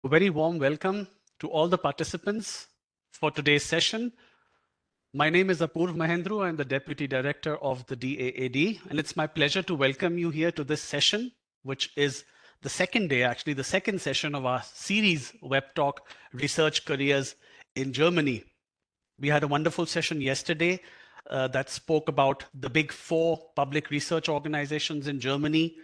A very warm welcome to all the participants for today's session. My name is Apurv Mahendru. I'm the Deputy Director of the DAAD, and it's my pleasure to welcome you here to this session, which is the second day, actually the second session of our series Web Talk Research Careers in Germany. We had a wonderful session yesterday that spoke about the big 4 public research organizations in Germany,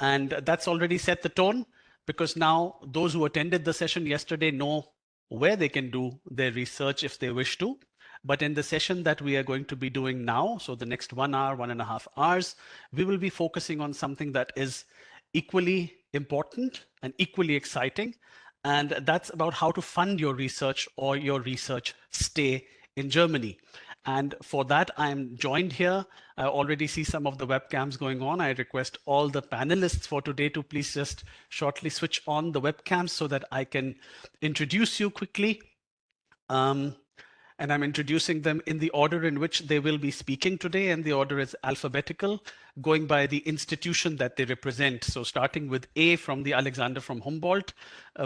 and that's already set the tone, because now those who attended the session yesterday know where they can do their research if they wish to. But in the session that we are going to be doing now, so the next 1 hour, 1.5 hours, we will be focusing on something that is equally important and equally exciting. And that's about how to fund your research or your research stay in Germany. And for that, I'm joined here. I already see some of the webcams going on. I request all the panelists for today to please just shortly switch on the webcams so that I can introduce you quickly. And I'm introducing them in the order in which they will be speaking today, and the order is alphabetical, going by the institution that they represent. So starting with A from the Alexander from Humboldt,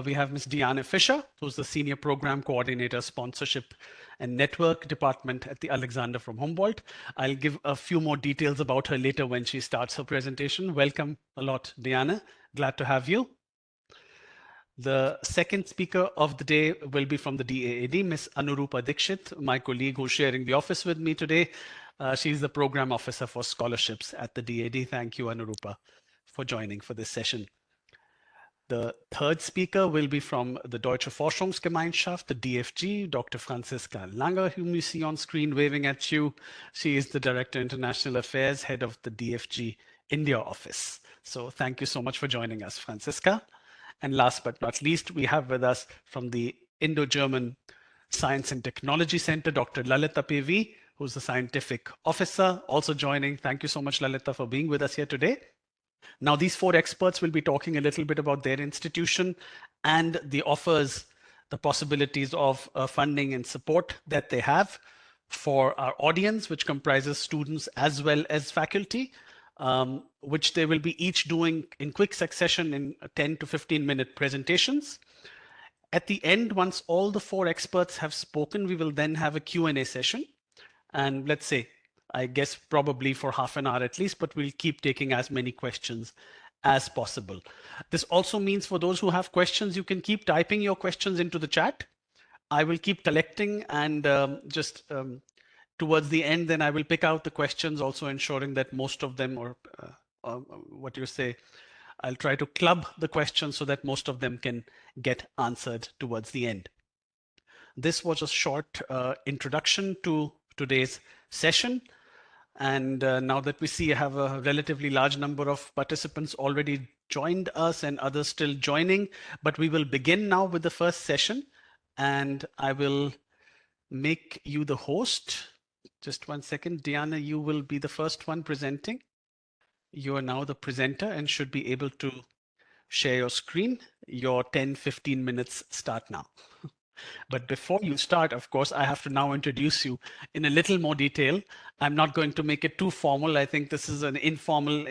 we have Ms. Diane Fischer, who's the Senior Program Coordinator, Sponsorship and Network Department at the Alexander from Humboldt. I'll give a few more details about her later when she starts her presentation. Welcome a lot, Diane. Glad to have you. The second speaker of the day will be from the DAAD, Ms. Anuroopa Dixit, my colleague who's sharing the office with me today. She's the Program Officer for Scholarships at the DAAD. Thank you, Anuroopa, for joining for this session. The third speaker will be from the Deutsche Forschungsgemeinschaft, the DFG, Dr. Franziska Langer, whom you see on screen waving at you. She is the Director International Affairs, Head of the DFG India office. So thank you so much for joining us, Franziska. And last but not least, we have with us from the Indo-German Science and Technology Center, Dr. Lalitha PV, who's the scientific officer, also joining. Thank you so much, Lalitha, for being with us here today. Now, these 4 experts will be talking a little bit about their institution and the offers, the possibilities of funding and support that they have for our audience, which comprises students as well as faculty. Which they will be each doing in quick succession in 10 to 15-minute presentations. At the end, once all the 4 experts have spoken, we will then have a Q&A session. And let's say, I guess probably for half an hour at least, but we'll keep taking as many questions as possible. This also means for those who have questions, you can keep typing your questions into the chat. I will keep collecting and towards the end, then I will pick out the questions, also ensuring that most of them, or what you say, I'll try to club the questions so that most of them can get answered towards the end. This was a short introduction to today's session. And now that we see I have a relatively large number of participants already joined us and others still joining, but we will begin now with the first session. And I will make you the host. Just 1 second. Diana, you will be the first one presenting. You are now the presenter and should be able to share your screen. Your 10-15 minutes start now. But before you start, of course, I have to now introduce you in a little more detail. I'm not going to make it too formal. I think this is an informal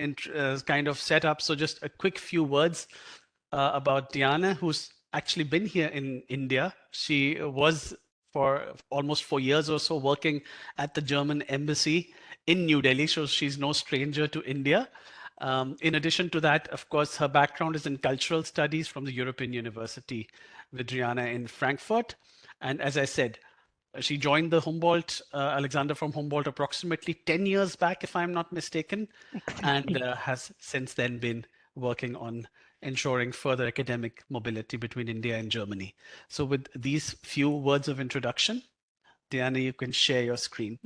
kind of setup. So just a quick few words about Diana, who's actually been here in India. She was for almost 4 years or so working at the German embassy in New Delhi, so she's no stranger to India. In addition to that, of course, her background is in cultural studies from the European University Viadrina in Frankfurt. And as I said, she joined the Humboldt, Alexander from Humboldt, approximately 10 years back, if I'm not mistaken, and has since then been working on ensuring further academic mobility between India and Germany. So with these few words of introduction, Diana, you can share your screen.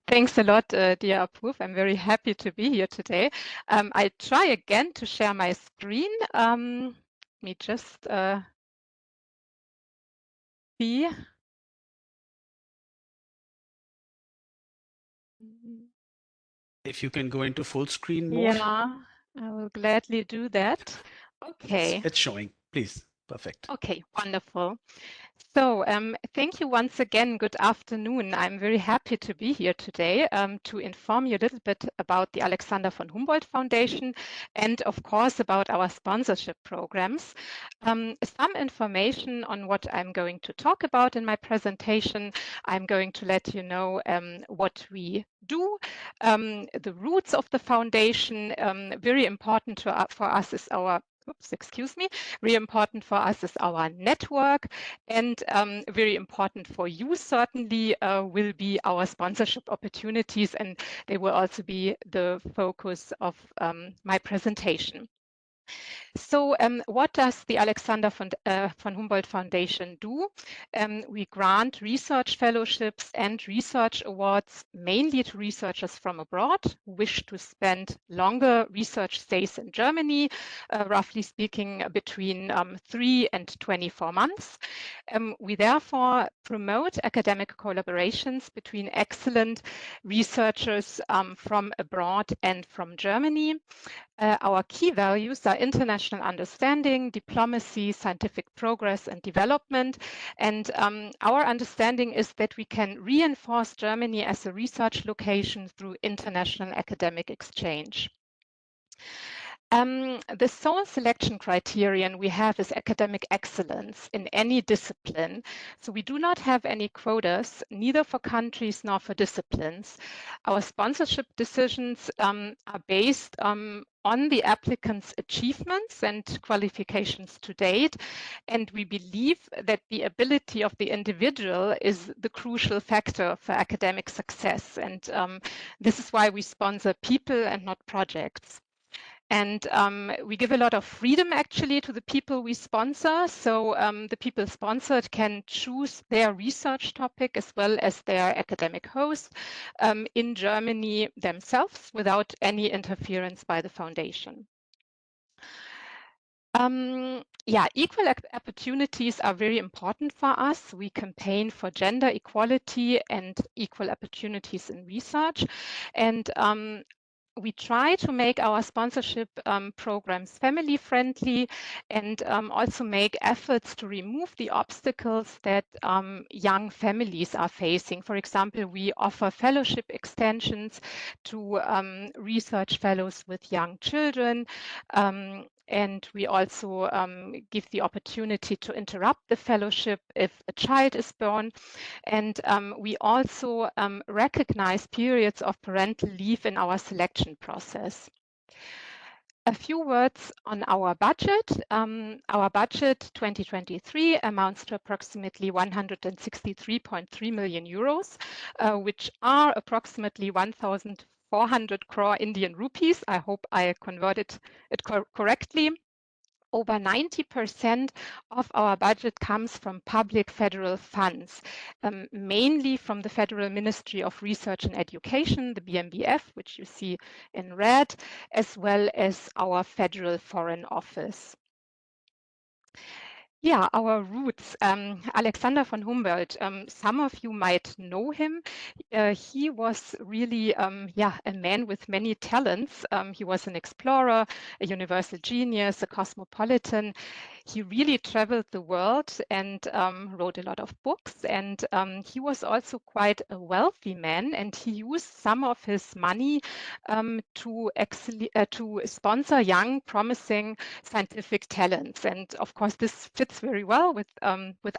Thanks a lot, dear Apurv. I'm very happy to be here today. I try again to share my screen. Let me just see. If you can go into full screen mode. Yeah, I will gladly do that. Okay. It's showing, please. Perfect. Okay, wonderful. So thank you once again. Good afternoon. I'm very happy to be here today to inform you a little bit about the Alexander von Humboldt Foundation and of course about our sponsorship programs. Some information on what I'm going to talk about in my presentation. I'm going to let you know what we do, the roots of the foundation. Very important for us is our very important for us is our network, and very important for you certainly will be our sponsorship opportunities, and they will also be the focus of my presentation. So what does the Alexander von Humboldt Foundation do? We grant research fellowships and research awards mainly to researchers from abroad who wish to spend longer research stays in Germany, roughly speaking between 3 and 24 months. We therefore promote academic collaborations between excellent researchers from abroad and from Germany. Our key values are international understanding, diplomacy, scientific progress and development. And our understanding is that we can reinforce Germany as a research location through international academic exchange. The sole selection criterion we have is academic excellence in any discipline. So we do not have any quotas, neither for countries nor for disciplines. Our sponsorship decisions are based on the applicant's achievements and qualifications to date. And we believe that the ability of the individual is the crucial factor for academic success. And this is why we sponsor people and not projects. And we give a lot of freedom actually to the people we sponsor. So the people sponsored can choose their research topic as well as their academic host in Germany themselves without any interference by the foundation. Equal opportunities are very important for us. We campaign for gender equality and equal opportunities in research. And we try to make our sponsorship programs family friendly and also make efforts to remove the obstacles that young families are facing. For example, we offer fellowship extensions to research fellows with young children. And we also give the opportunity to interrupt the fellowship if a child is born. And we also recognize periods of parental leave in our selection process. A few words on our budget. Our budget 2023 amounts to approximately 163.3 million euros, which are approximately 1,400 crore Indian rupees. I hope I converted it correctly. Over 90% of our budget comes from public federal funds, mainly from the Federal Ministry of Research and Education, the BMBF, which you see in red, as well as our Federal Foreign Office. Yeah, our roots. Alexander von Humboldt, some of you might know him. He was really, a man with many talents. He was an explorer, a universal genius, a cosmopolitan. He really traveled the world and wrote a lot of books. And he was also quite a wealthy man. And he used some of his money to sponsor young, promising scientific talents. And of course, this fits very well with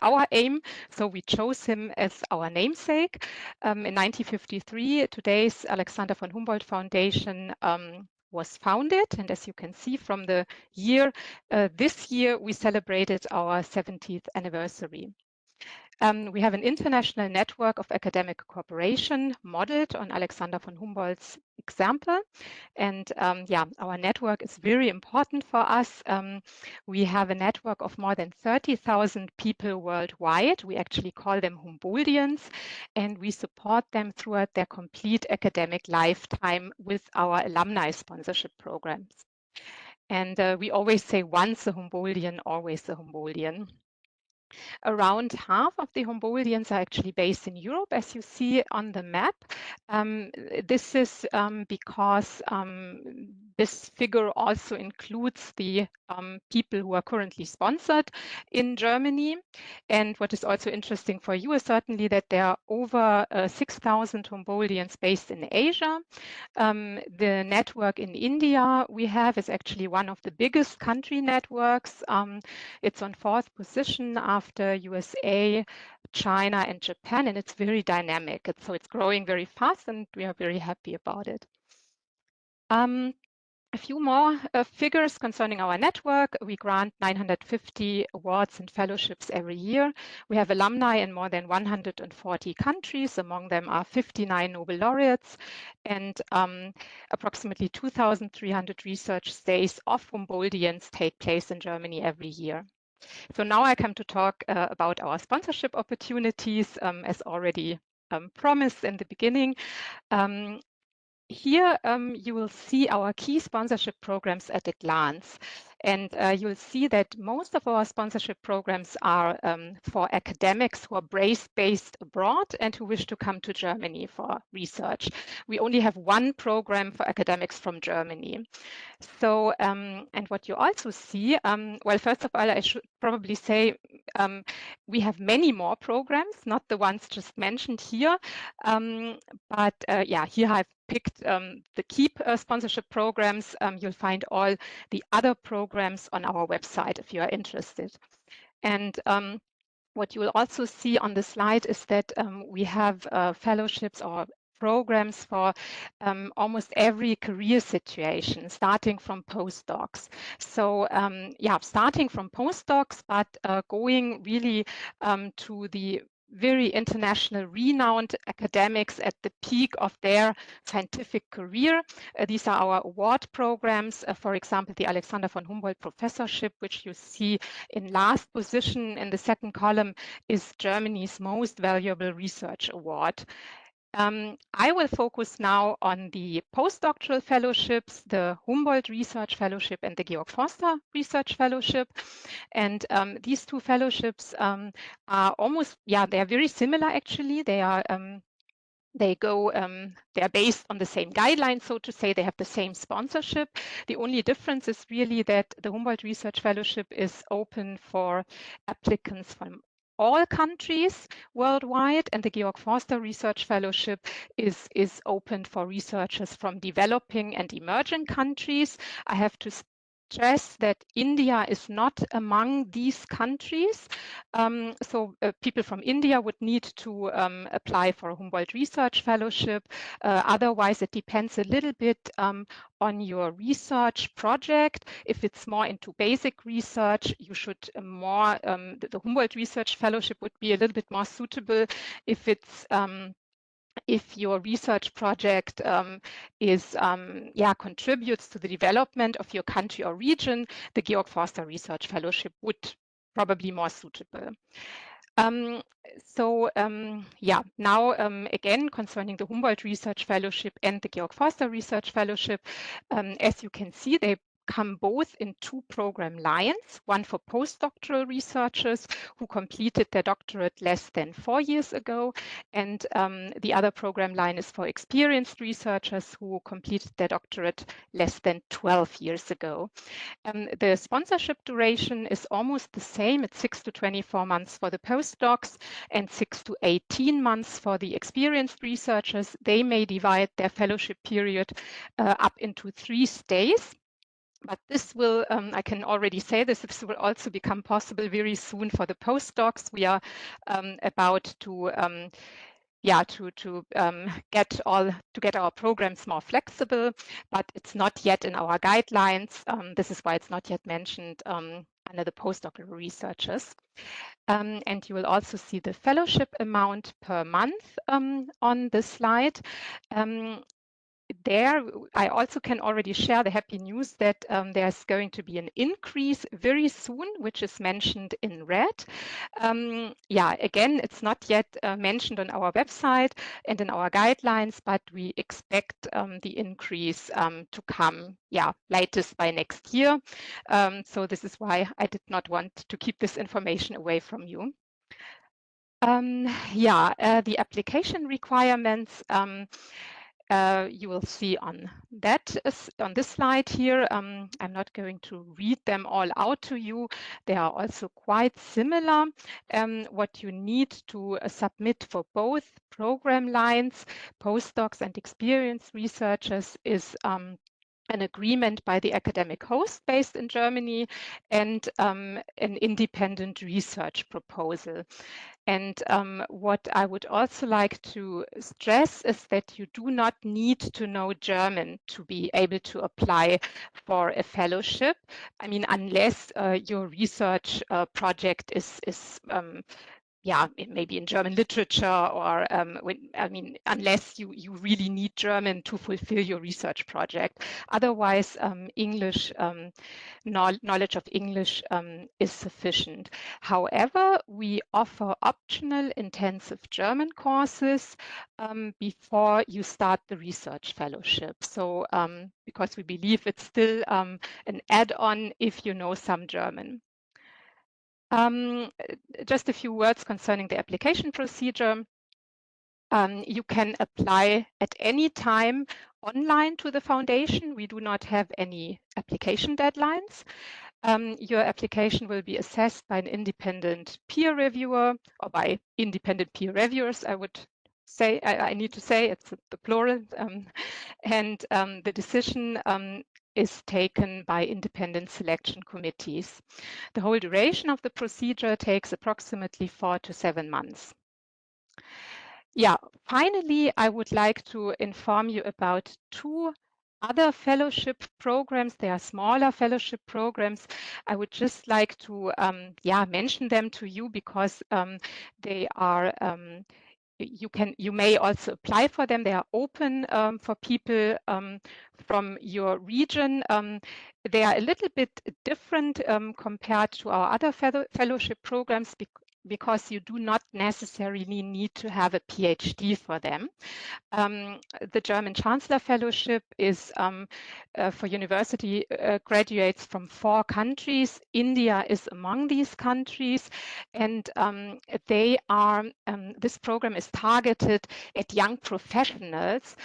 our aim. So we chose him as our namesake. In 1953, today's Alexander von Humboldt Foundation was founded. And as you can see from the year, this year we celebrated our 70th anniversary. We have an international network of academic cooperation modeled on Alexander von Humboldt's example. And our network is very important for us. We have a network of more than 30,000 people worldwide. We actually call them Humboldtians, and we support them throughout their complete academic lifetime with our alumni sponsorship programs. And we always say once a Humboldtian, always a Humboldtian. Around half of the Humboldtians are actually based in Europe, as you see on the map. This is because this figure also includes the people who are currently sponsored in Germany. And what is also interesting for you is certainly that there are over 6,000 Humboldtians based in Asia. The network in India we have is actually one of the biggest country networks. It's on 4th position after USA, China, and Japan, and it's very dynamic. So it's growing very fast, and we are very happy about it. A few more figures concerning our network. We grant 950 awards and fellowships every year. We have alumni in more than 140 countries. Among them are 59 Nobel laureates and approximately 2,300 research days of Humboldtians take place in Germany every year. So now I come to talk about our sponsorship opportunities, as already promised in the beginning. Here you will see our key sponsorship programs at a glance. And you'll see that most of our sponsorship programs are for academics who are based abroad and who wish to come to Germany for research. We only have one program for academics from Germany. So, and what you also see, well, first of all, I should probably say we have many more programs, not the ones just mentioned here. But yeah, here I've picked the KEEP sponsorship programs. You'll find all the other programs on our website if you are interested. And what you will also see on the slide is that we have fellowships or programs for almost every career situation, starting from postdocs. So yeah, starting from postdocs, but going really to the very international renowned academics at the peak of their scientific career. These are our award programs. For example, the Alexander von Humboldt Professorship, which you see in last position in the second column, is Germany's most valuable research award. I will focus now on the postdoctoral fellowships, the Humboldt Research Fellowship and the Georg Forster Research Fellowship. And these two fellowships are almost, yeah, they are very similar actually. They are they're based on the same guidelines, so to say. They have the same sponsorship. The only difference is really that the Humboldt Research Fellowship is open for applicants from all countries worldwide, and the Georg Forster Research Fellowship is open for researchers from developing and emerging countries. I have to stress that India is not among these countries. So people from India would need to apply for a Humboldt Research Fellowship. Otherwise, it depends a little bit on your research project. If it's more into basic research, you should more, the Humboldt Research Fellowship would be a little bit more suitable. If it's if your research project contributes to the development of your country or region, the Georg Forster Research Fellowship would probably more suitable. Now again, concerning the Humboldt Research Fellowship and the Georg Forster Research Fellowship, as you can see, they come both in two program lines, one for postdoctoral researchers who completed their doctorate less than 4 years ago, and the other program line is for experienced researchers who completed their doctorate less than 12 years ago. The sponsorship duration is almost the same. It's 6 to 24 months for the postdocs and 6 to 18 months for the experienced researchers. They may divide their fellowship period up into 3 stays. But this will, I can already say this will also become possible very soon for the postdocs. We are about to get our programs more flexible, but it's not yet in our guidelines. This is why it's not yet mentioned under the postdoctoral researchers. And you will also see the fellowship amount per month on this slide. There, I also can already share the happy news that there's going to be an increase very soon, which is mentioned in red. Again, it's not yet mentioned on our website and in our guidelines, but we expect the increase to come, latest by next year. So this is why I did not want to keep this information away from you. The application requirements. you will see on this slide here. I'm not going to read them all out to you. They are also quite similar. What you need to submit for both program lines, postdocs and experienced researchers, is an agreement by the academic host based in Germany and an independent research proposal. And what I would also like to stress is that you do not need to know German to be able to apply for a fellowship. I mean, unless your research project is yeah, maybe in German literature, or unless you really need German to fulfill your research project. Otherwise, English, knowledge of English is sufficient. However, we offer optional intensive German courses before you start the research fellowship. So because we believe it's still an add-on if you know some German. Just a few words concerning the application procedure. You can apply at any time online to the foundation. We do not have any application deadlines. Your application will be assessed by an independent peer reviewer, or by independent peer reviewers, I would say. I need to say it's the plural. And the decision is taken by independent selection committees. The whole duration of the procedure takes approximately 4 to 7 months. Yeah, finally, I would like to inform you about 2 other fellowship programs. They are smaller fellowship programs. I would just like to mention them to you because they are you may also apply for them. They are open for people from your region. They are a little bit different compared to our other fellowship programs because you do not necessarily need to have a PhD for them. The German Chancellor Fellowship is for university graduates from 4 countries. India is among these countries, and they are. This program is targeted at young professionals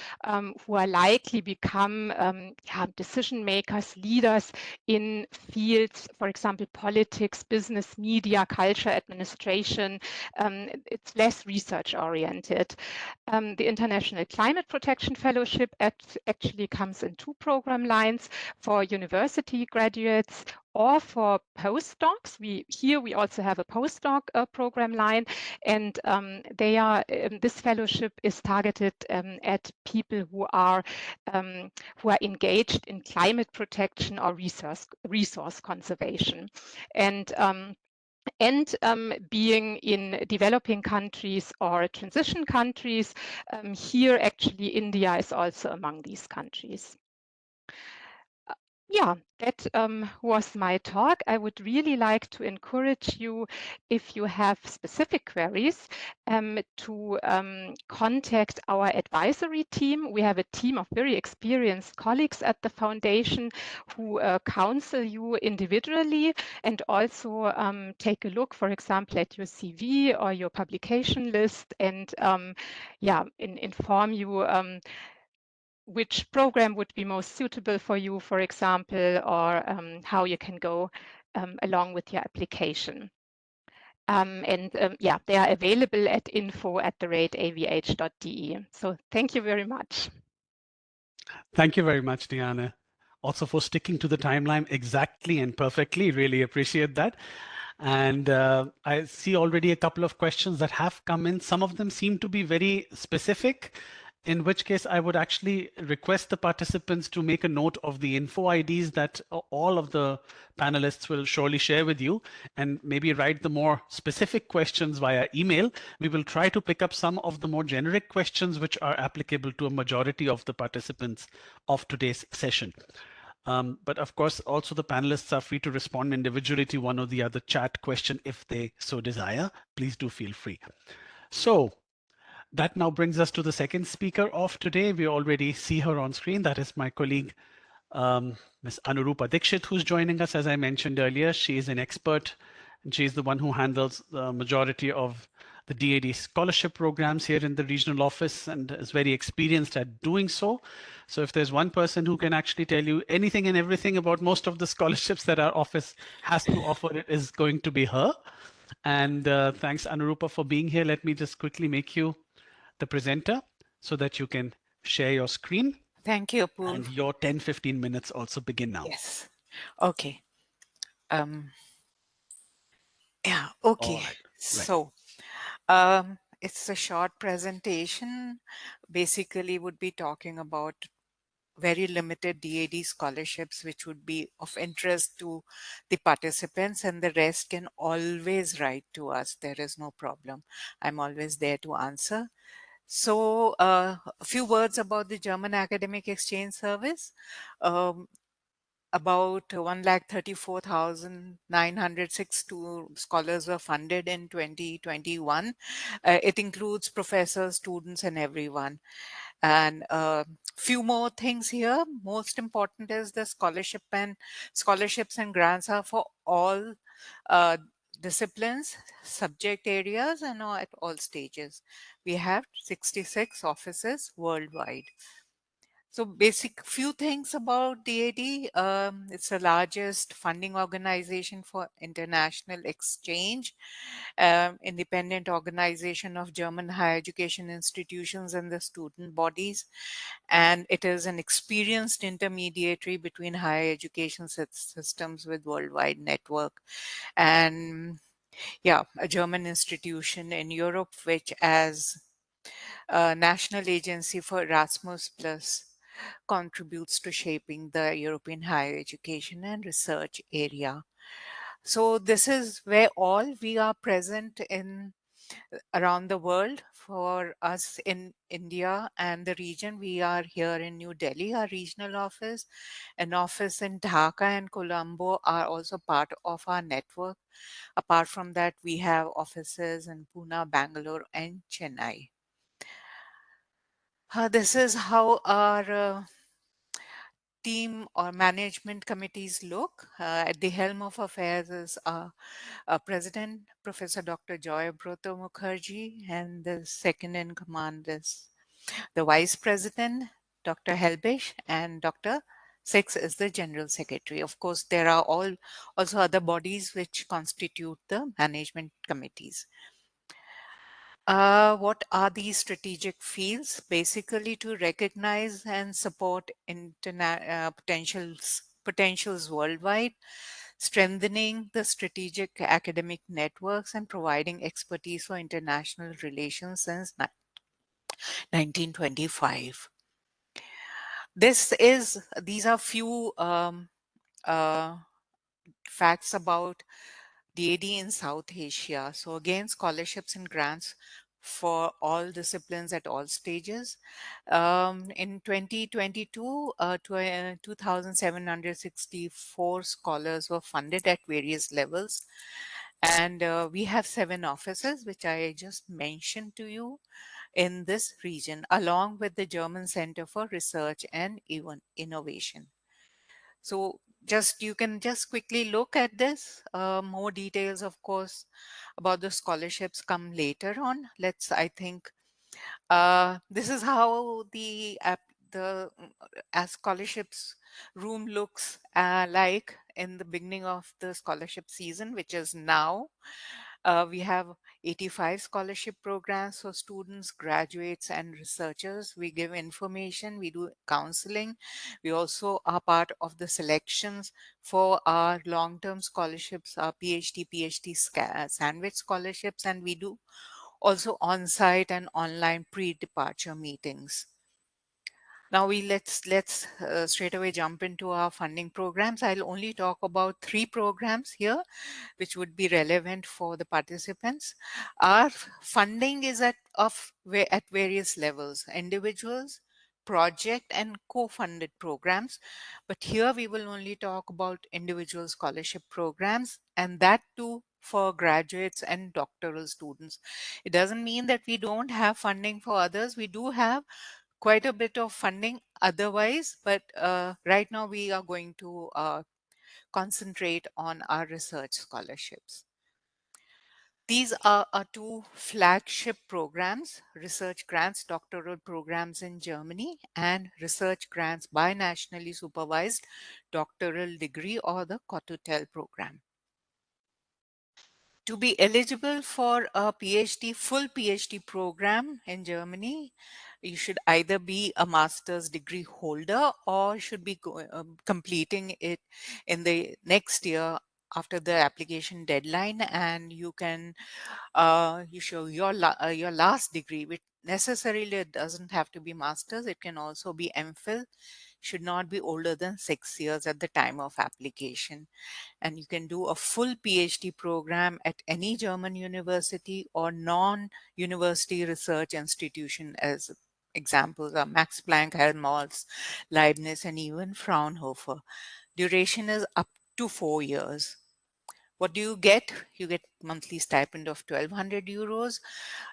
who are likely become decision makers, leaders in fields, for example, politics, business, media, culture, administration. It's less research oriented. The International Climate Protection Fellowship actually comes in 2 program lines for university graduates or for postdocs. We also have a postdoc program line, and this fellowship is targeted at people who are engaged in climate protection or resource conservation. And being in developing countries or transition countries, here actually India is also among these countries. Yeah, that was my talk. I would really like to encourage you, if you have specific queries, to contact our advisory team. We have a team of very experienced colleagues at the foundation who counsel you individually and also take a look, for example, at your CV or your publication list, and inform you which program would be most suitable for you, for example, or how you can go along with your application. They are available at info@avh.de. So thank you very much. Thank you very much, Diane. Also for sticking to the timeline exactly and perfectly. Really appreciate that. And I see already a couple of questions that have come in. Some of them seem to be very specific, in which case I would actually request the participants to make a note of the info IDs that all of the panelists will surely share with you, and maybe write the more specific questions via email. We will try to pick up some of the more generic questions which are applicable to a majority of the participants of today's session. But of course, also the panelists are free to respond individually to one or the other chat question if they so desire. Please do feel free. So that now brings us to the second speaker of today. We already see her on screen. That is my colleague, Ms. Anuroopa Dixit, who's joining us. As I mentioned earlier, she is an expert, and she's the one who handles the majority of the DAD scholarship programs here in the regional office and is very experienced at doing so. So if there's one person who can actually tell you anything and everything about most of the scholarships that our office has to offer, it is going to be her. And thanks, Anuroopa, for being here. Let me just quickly make you the presenter so that you can share your screen. Thank you, And Apurv. your 10-15 minutes also begin now. Yes. Okay. Um, yeah, All okay. right. Right. So, it's a short presentation. Basically, would be talking about very limited DAD scholarships, which would be of interest to the participants, and the rest can always write to us. There is no problem. I'm always there to answer. So, a few words about the German Academic Exchange Service. Um, about 1,34,906 scholars were funded in 2021. It includes professors, students, and everyone. And few more things here. Most important is the scholarships and grants are for all uh, disciplines, subject areas, and at all stages. We have 66 offices worldwide. So basic few things about DAD. It's the largest funding organization for international exchange, independent organization of German higher education institutions and the student bodies. And it is an experienced intermediary between higher education systems with worldwide network. And yeah, a German institution in Europe, which as a national agency for Erasmus Plus contributes to shaping the European higher education and research area. So this is where all we are present in around the world. For us in India and the region, we are here in New Delhi, our regional office. An office in Dhaka and Colombo are also part of our network. Apart from that, we have offices in Pune, Bangalore, and Chennai. This is how our team or management committees look. At the helm of affairs is President, Professor Dr. Joy Broto Mukherjee, and the second in command is the Vice President, Dr. Helbish, and Dr. Six is the General Secretary. Of course, there are also other bodies which constitute the management committees. What are these strategic fields? Basically, to recognize and support potentials worldwide, strengthening the strategic academic networks, and providing expertise for international relations since 1925. These are few facts about DAD in South Asia. So again, scholarships and grants for all disciplines at all stages. In 2022, 2,764 scholars were funded at various levels. And we have 7 offices, which I just mentioned to you in this region, along with the German Center for Research and even Innovation. So you can just quickly look at this. More details, of course, about the scholarships come later on. I think, this is how the scholarships room looks like in the beginning of the scholarship season, which is now. We have 85 scholarship programs for students, graduates, and researchers. We give information, we do counseling. We also are part of the selections for our long-term scholarships, our PhD sandwich scholarships, and we do also on-site and online pre-departure meetings. Now let's straight away jump into our funding programs. I'll only talk about 3 programs here, which would be relevant for the participants. Our funding is at various levels: individuals, project, and co-funded programs. But here we will only talk about individual scholarship programs, and that too for graduates and doctoral students. It doesn't mean that we don't have funding for others. We do have quite a bit of funding otherwise, but right now we are going to concentrate on our research scholarships. These are our two flagship programs, research grants, doctoral programs in Germany, and research grants by nationally supervised doctoral degree or the Kotutel program. To be eligible for a PhD, full PhD program in Germany, you should either be a master's degree holder or should be completing it in the next year after the application deadline, and you can you show your last degree, which necessarily it doesn't have to be master's, it can also be MPhil, should not be older than 6 years at the time of application. And you can do a full PhD program at any German university or non-university research institution, as examples are Max Planck, Helmholtz, Leibniz, and even Fraunhofer. Duration is up to 4 years. What do you get? You get monthly stipend of 1,200 euros.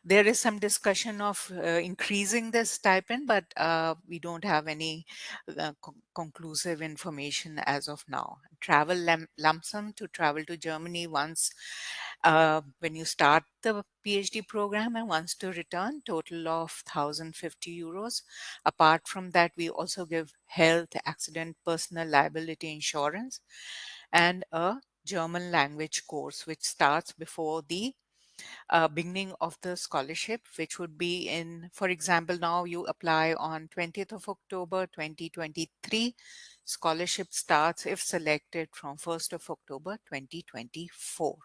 There is some discussion of increasing this stipend, but we don't have any conclusive information as of now. Travel lump sum to travel to Germany once when you start the PhD program and once to return, total of 1,050 euros. Apart from that, we also give health, accident, personal liability insurance, and a German language course, which starts before the beginning of the scholarship, which would be in, for example, now you apply on 20th of October 2023. Scholarship starts, if selected, from 1st of October 2024.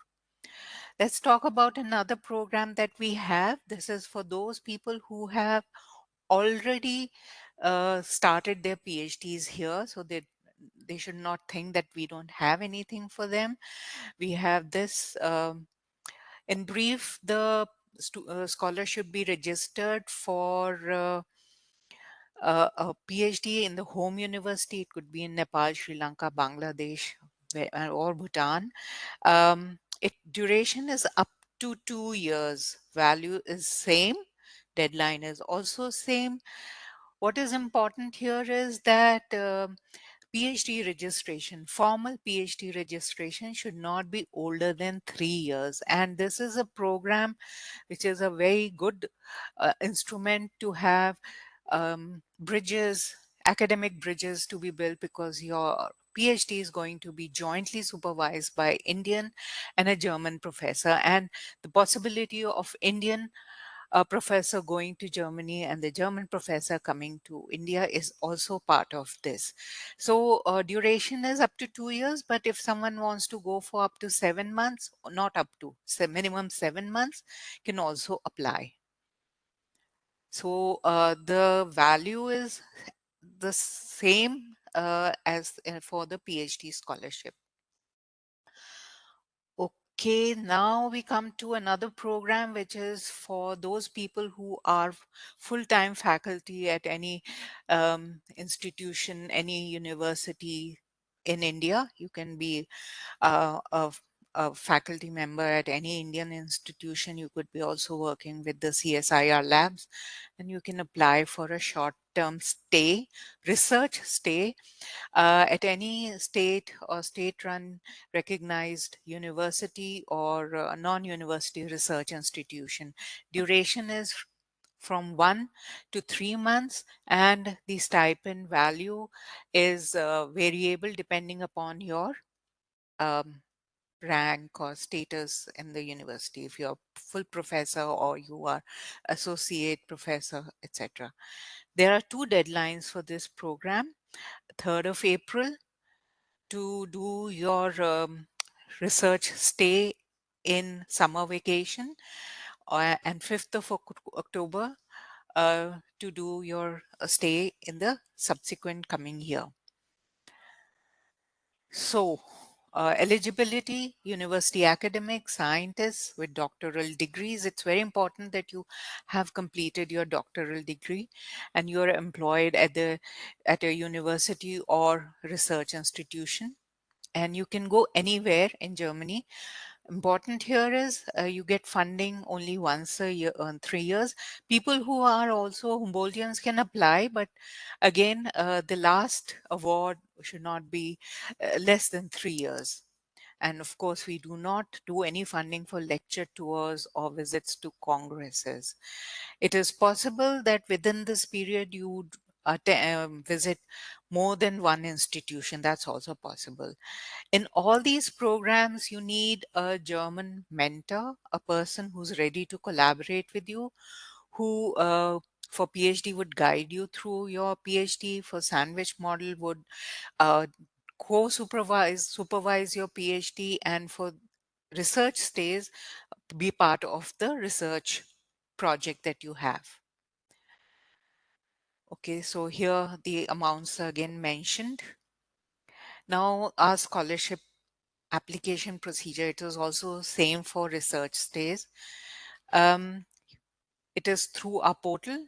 Let's talk about another program that we have. This is for those people who have already started their PhDs here, so they should not think that we don't have anything for them. We have this. In brief, the scholar should be registered for a PhD in the home university. It could be in Nepal, Sri Lanka, Bangladesh, or Bhutan. Duration is up to 2 years. Value is same. Deadline is also same. What is important here is that PhD registration, formal PhD registration should not be older than 3 years. And this is a program which is a very good instrument to have bridges, academic bridges to be built, because your PhD is going to be jointly supervised by Indian and a German professor, and the possibility of Indian professor going to Germany and the German professor coming to India is also part of this. So duration is up to 2 years, but if someone wants to go for up to 7 months, not up to, minimum 7 months, can also apply. So the value is the same as for the PhD scholarship. Okay, now we come to another program, which is for those people who are full-time faculty at any institution, any university in India. You can be a faculty member at any Indian institution. You could be also working with the CSIR labs, and you can apply for a short-term stay, research stay, at any state or state-run recognized university or non-university research institution. Duration is from 1 to 3 months, and the stipend value is variable depending upon your um, rank or status in the university, if you're full professor or you are associate professor, etc. There are 2 deadlines for this program: 3rd of April to do your research stay in summer vacation, and 5th of October to do your stay in the subsequent coming year. So eligibility: university academic, scientists with doctoral degrees. It's very important that you have completed your doctoral degree and you're employed at a university or research institution, and you can go anywhere in Germany. Important here is you get funding only once a year, 3 years. People who are also Humboldtians can apply, but again, the last award should not be less than 3 years. And of course, we do not do any funding for lecture tours or visits to congresses. It is possible that within this period you would visit more than one institution. That's also possible. In all these programs, you need a German mentor, a person who's ready to collaborate with you, who for PhD would guide you through your PhD, for sandwich model would uh, supervise your PhD, and for research stays, be part of the research project that you have. Okay, so here the amounts are again mentioned. Now our scholarship application procedure, it is also same for research stays. It is through our portal,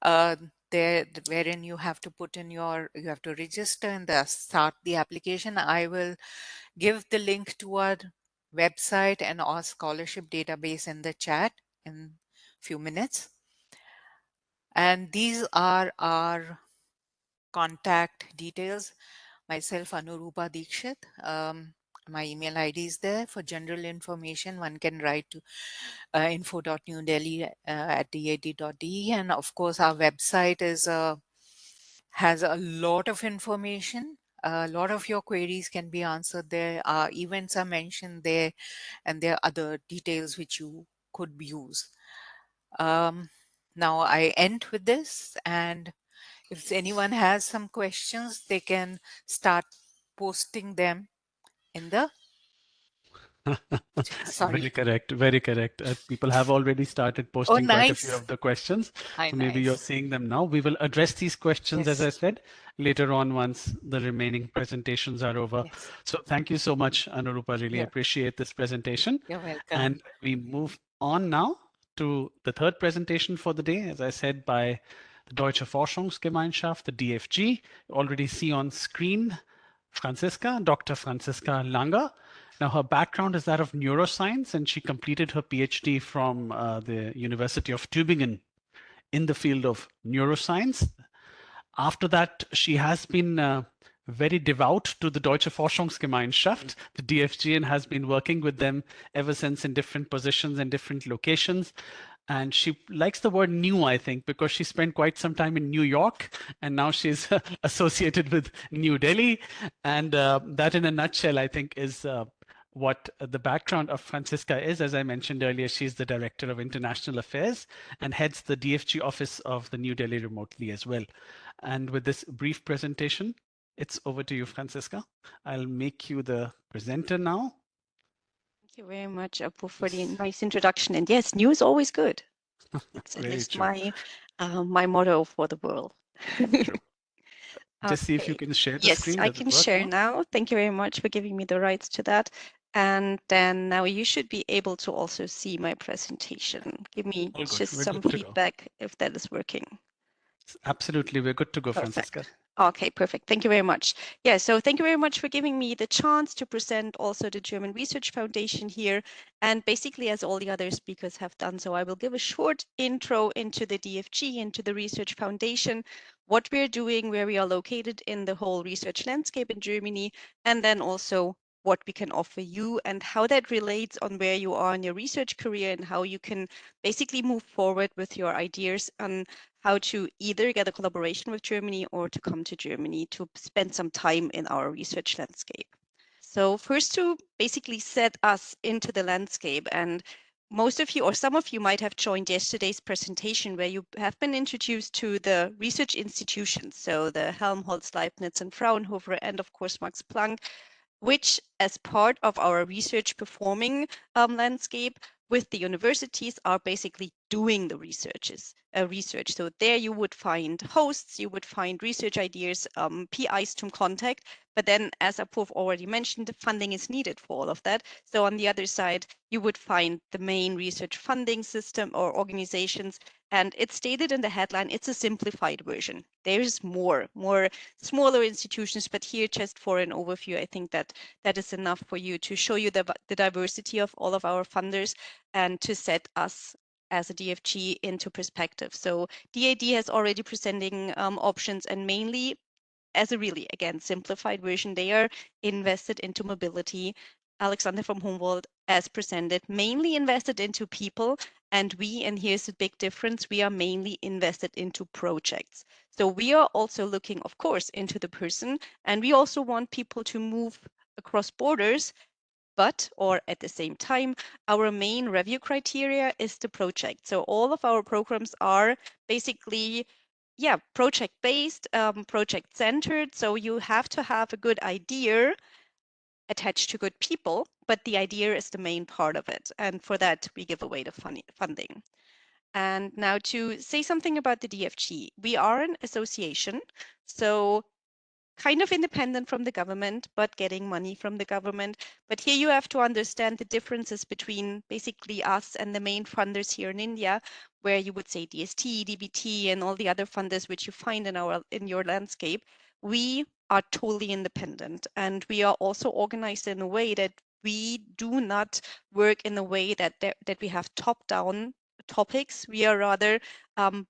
there wherein you have to put in you have to register and start the application. I will give the link to our website and our scholarship database in the chat in few minutes. And these are our contact details. Myself, Anuroopa Dixit. My email ID is there. For general information, one can write to info.newdelhi@daad.de. And of course, our website has a lot of information. A lot of your queries can be answered there. Our events are mentioned there, and there are other details which you could use. Now I end with this, and if anyone has some questions, they can start posting them in the sorry. Very correct. Very correct. People have already started Oh, posting quite a few nice. of the questions. Hi, So maybe you're nice. seeing them now. We will address these questions, as I Yes, said, later on once the remaining presentations are over. yes. So thank you so much, Anuroopa. Really You're, appreciate this presentation. you're welcome. And we move on now to the third presentation for the day, as I said, by the Deutsche Forschungsgemeinschaft, the DFG. You already see on screen Franziska, Dr. Franziska Langer. Now, her background is that of neuroscience, and she completed her PhD from the University of Tübingen in the field of neuroscience. After that, she has been very devout to the Deutsche Forschungsgemeinschaft, the DFG, and has been working with them ever since in different positions and different locations. And she likes the word new, I think, because she spent quite some time in New York, and now she's associated with New Delhi. And that, in a nutshell, I think, is what the background of Franziska is. As I mentioned earlier, she's the Director of International Affairs and heads the DFG office of the New Delhi remotely as well. And with this brief presentation, it's over to you, Franziska. I'll make you the presenter now. Thank you very much, Apu, for the nice introduction. And yes, new is always good. It's at least my motto for the world. True. Just see if you can share the Yes, screen. I Does it can work share now? now. Thank you very much for giving me the rights to that. And then now you should be able to also see my presentation. Give me All good. just We're some good to go. feedback if that is working. Absolutely. We're good to go, Perfect. Franziska. Okay, perfect. Thank you very much. Yeah, so thank you very much for giving me the chance to present also the German Research Foundation here. And basically, as all the other speakers have done, so I will give a short intro into the DFG, into the Research Foundation, what we're doing, where we are located in the whole research landscape in Germany, and then also what we can offer you and how that relates on where you are in your research career and how you can basically move forward with your ideas on how to either get a collaboration with Germany or to come to Germany to spend some time in our research landscape. So first to basically set us into the landscape, and most of you or some of you might have joined yesterday's presentation where you have been introduced to the research institutions, so the Helmholtz, Leibniz and Fraunhofer, and of course Max Planck, which as part of our research performing landscape with the universities are basically doing the research. So there you would find hosts, you would find research ideas, PIs to contact, but then as Apoorv already mentioned, funding is needed for all of that. So on the other side, you would find the main research funding system or organizations, and it's stated in the headline, it's a simplified version. There's more smaller institutions, but here just for an overview, I think that is enough for you to show you the diversity of all of our funders and to set us as a DFG into perspective. So DAD has already presenting options, and mainly as a really, again, simplified version, they are invested into mobility, Alexander from Humboldt, as presented, mainly invested into people, and here's the big difference, we are mainly invested into projects. So we are also looking, of course, into the person, and we also want people to move across borders, or at the same time, our main review criteria is the project. So all of our programs are basically, project-based, project-centered. So you have to have a good idea attached to good people, but the idea is the main part of it. And for that, we give away the funding. And now to say something about the DFG, we are an association, so kind of independent from the government, but getting money from the government. But here you have to understand the differences between basically us and the main funders here in India, where you would say DST, DBT, and all the other funders which you find in your landscape. We are totally independent, and we are also organized in a way that we do not work in a way that we have top-down topics. We are rather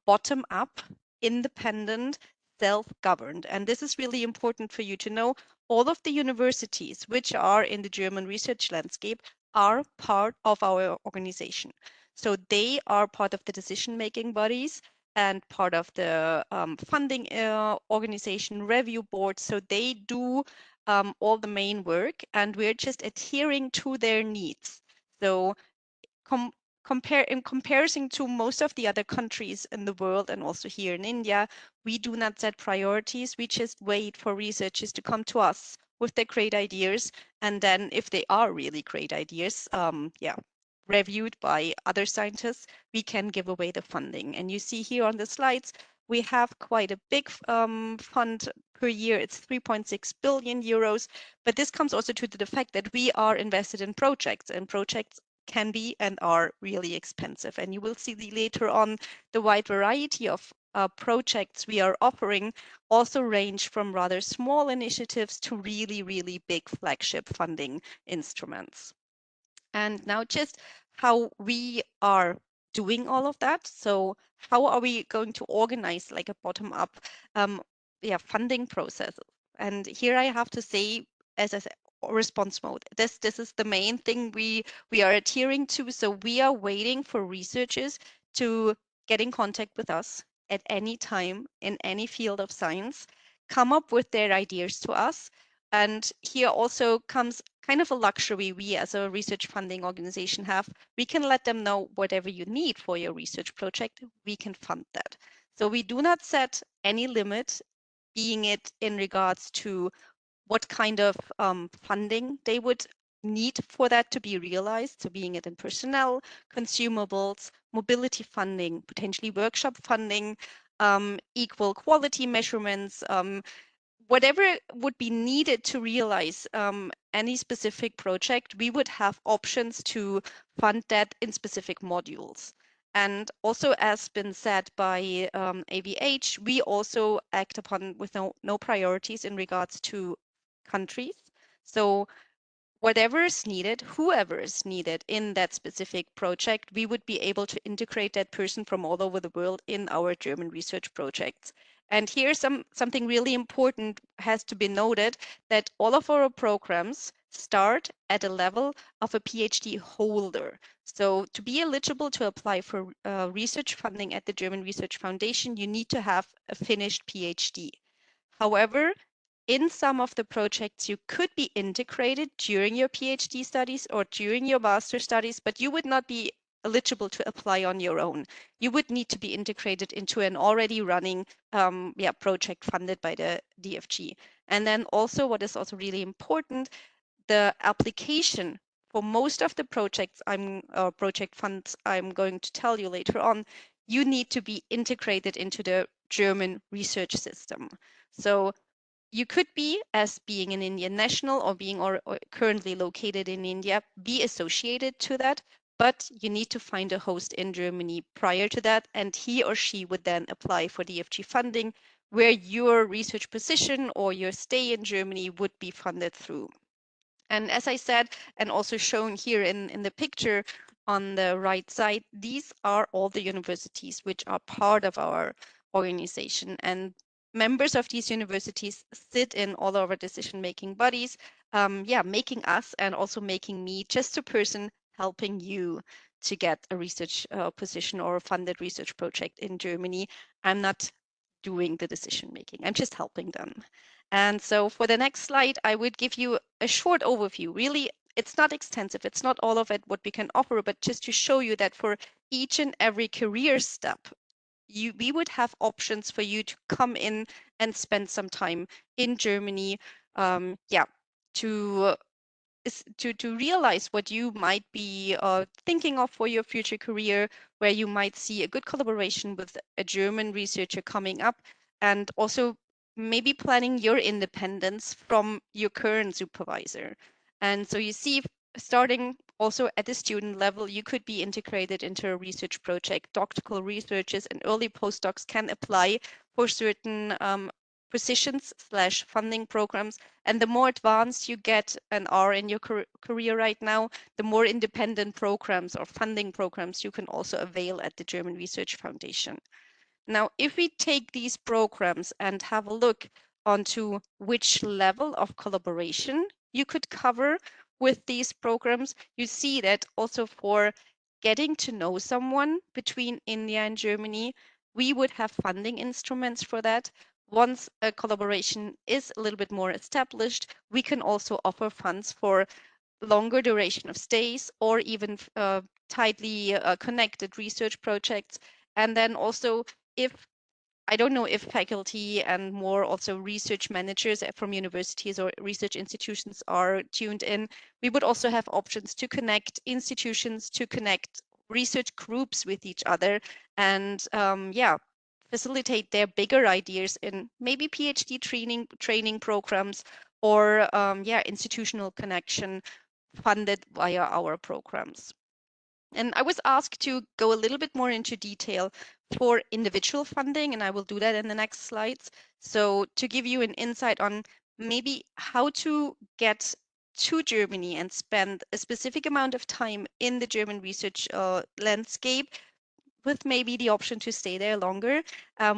bottom-up, independent, self-governed. And this is really important for you to know. All of the universities which are in the German research landscape are part of our organization. So they are part of the decision-making bodies and part of the funding organization review board. So they do all the main work, and we're just adhering to their needs. So in comparison to most of the other countries in the world and also here in India, we do not set priorities. We just wait for researchers to come to us with their great ideas. And then if they are really great ideas, reviewed by other scientists, we can give away the funding. And you see here on the slides, we have quite a big fund per year. It's 3.6 billion euros. But this comes also to the fact that we are invested in projects, and projects can be and are really expensive. And you will see later on the wide variety of projects we are offering also range from rather small initiatives to really, really big flagship funding instruments. And now just how we are doing all of that. So how are we going to organize like a bottom-up funding process? And here I have to say, as I said, response mode. This is the main thing we are adhering to. So we are waiting for researchers to get in contact with us at any time in any field of science, come up with their ideas to us. And here also comes kind of a luxury we as a research funding organization have. We can let them know whatever you need for your research project, we can fund that. So we do not set any limit, being it in regards to what kind of funding they would need for that to be realized. So being it in personnel, consumables, mobility funding, potentially workshop funding, equal quality measurements, whatever would be needed to realize any specific project, we would have options to fund that in specific modules. And also, as been said by AVH, we also act upon with no priorities in regards to countries. So whatever is needed, whoever is needed in that specific project, we would be able to integrate that person from all over the world in our German research projects. And here something really important has to be noted, that all of our programs start at a level of a PhD holder. So to be eligible to apply for research funding at the German Research Foundation, you need to have a finished PhD. However, in some of the projects, you could be integrated during your PhD studies or during your master studies, but you would not be eligible to apply on your own. You would need to be integrated into an already running project funded by the DFG. And then also, what is also really important, the application for most of the projects project funds I'm going to tell you later on, you need to be integrated into the German research system. So you could be, as being an Indian national or being or currently located in India, be associated to that, but you need to find a host in Germany prior to that, and he or she would then apply for DFG funding, where your research position or your stay in Germany would be funded through. And as I said, and also shown here in the picture on the right side, these are all the universities which are part of our organization. And members of these universities sit in all of our decision-making bodies, making us and also making me just a person helping you to get a research position or a funded research project in Germany. I'm not doing the decision-making, I'm just helping them. And so for the next slide, I would give you a short overview. Really, it's not extensive, it's not all of it what we can offer, but just to show you that for each and every career step, we would have options for you to come in and spend some time in Germany, to realize what you might be thinking of for your future career, where you might see a good collaboration with a German researcher coming up, and also maybe planning your independence from your current supervisor. And so you see, starting also at the student level, you could be integrated into a research project. Doctoral researchers and early postdocs can apply for certain positions/funding programs. And the more advanced you get and are in your career right now, the more independent programs or funding programs you can also avail at the German Research Foundation. Now, if we take these programs and have a look onto which level of collaboration you could cover with these programs, you see that also for getting to know someone between India and Germany, we would have funding instruments for that. Once a collaboration is a little bit more established, we can also offer funds for longer duration of stays or even tightly connected research projects. And then also, if I don't know if faculty and more also research managers from universities or research institutions are tuned in, we would also have options to connect institutions, to connect research groups with each other, and facilitate their bigger ideas in maybe PhD training programs or institutional connection funded via our programs. And I was asked to go a little bit more into detail for individual funding, and I will do that in the next slides. So to give you an insight on maybe how to get to Germany and spend a specific amount of time in the German research landscape, with maybe the option to stay there longer,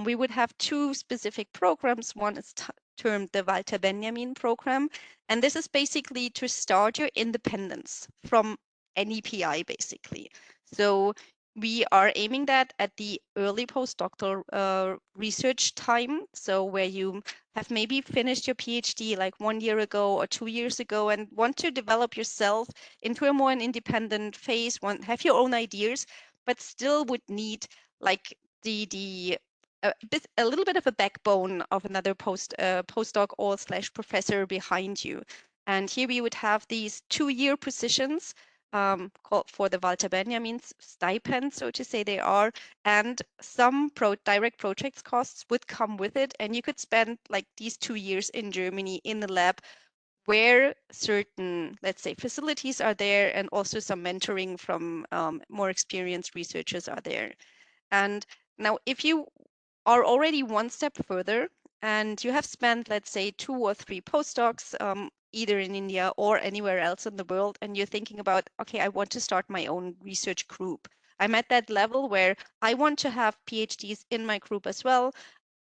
we would have two specific programs. One is termed the Walter Benjamin program, and this is basically to start your independence from any PI, basically. So we are aiming that at the early postdoctoral research time, so where you have maybe finished your PhD like 1 year ago or 2 years ago and want to develop yourself into a more independent phase, have your own ideas, but still would need like a little bit of a backbone of another postdoc or / professor behind you. And here we would have these 2-year positions called for the Walter Benjamin stipend, so to say they are, and some direct projects costs would come with it, and you could spend like these 2 years in Germany in the lab where certain, let's say, facilities are there, and also some mentoring from more experienced researchers are there. And now, if you are already one step further and you have spent, let's say, 2 or 3 postdocs, either in India or anywhere else in the world, and you're thinking about, okay, I want to start my own research group. I'm at that level where I want to have PhDs in my group as well.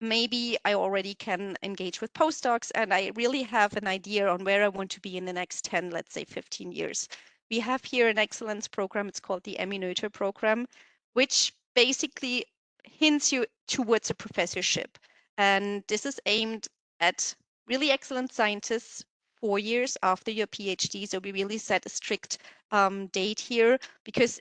Maybe I already can engage with postdocs and I really have an idea on where I want to be in the next 10, let's say 15 years. We have here an excellence program. It's called the Eminöter program, which basically hints you towards a professorship. And this is aimed at really excellent scientists 4 years after your PhD. So we really set a strict date here because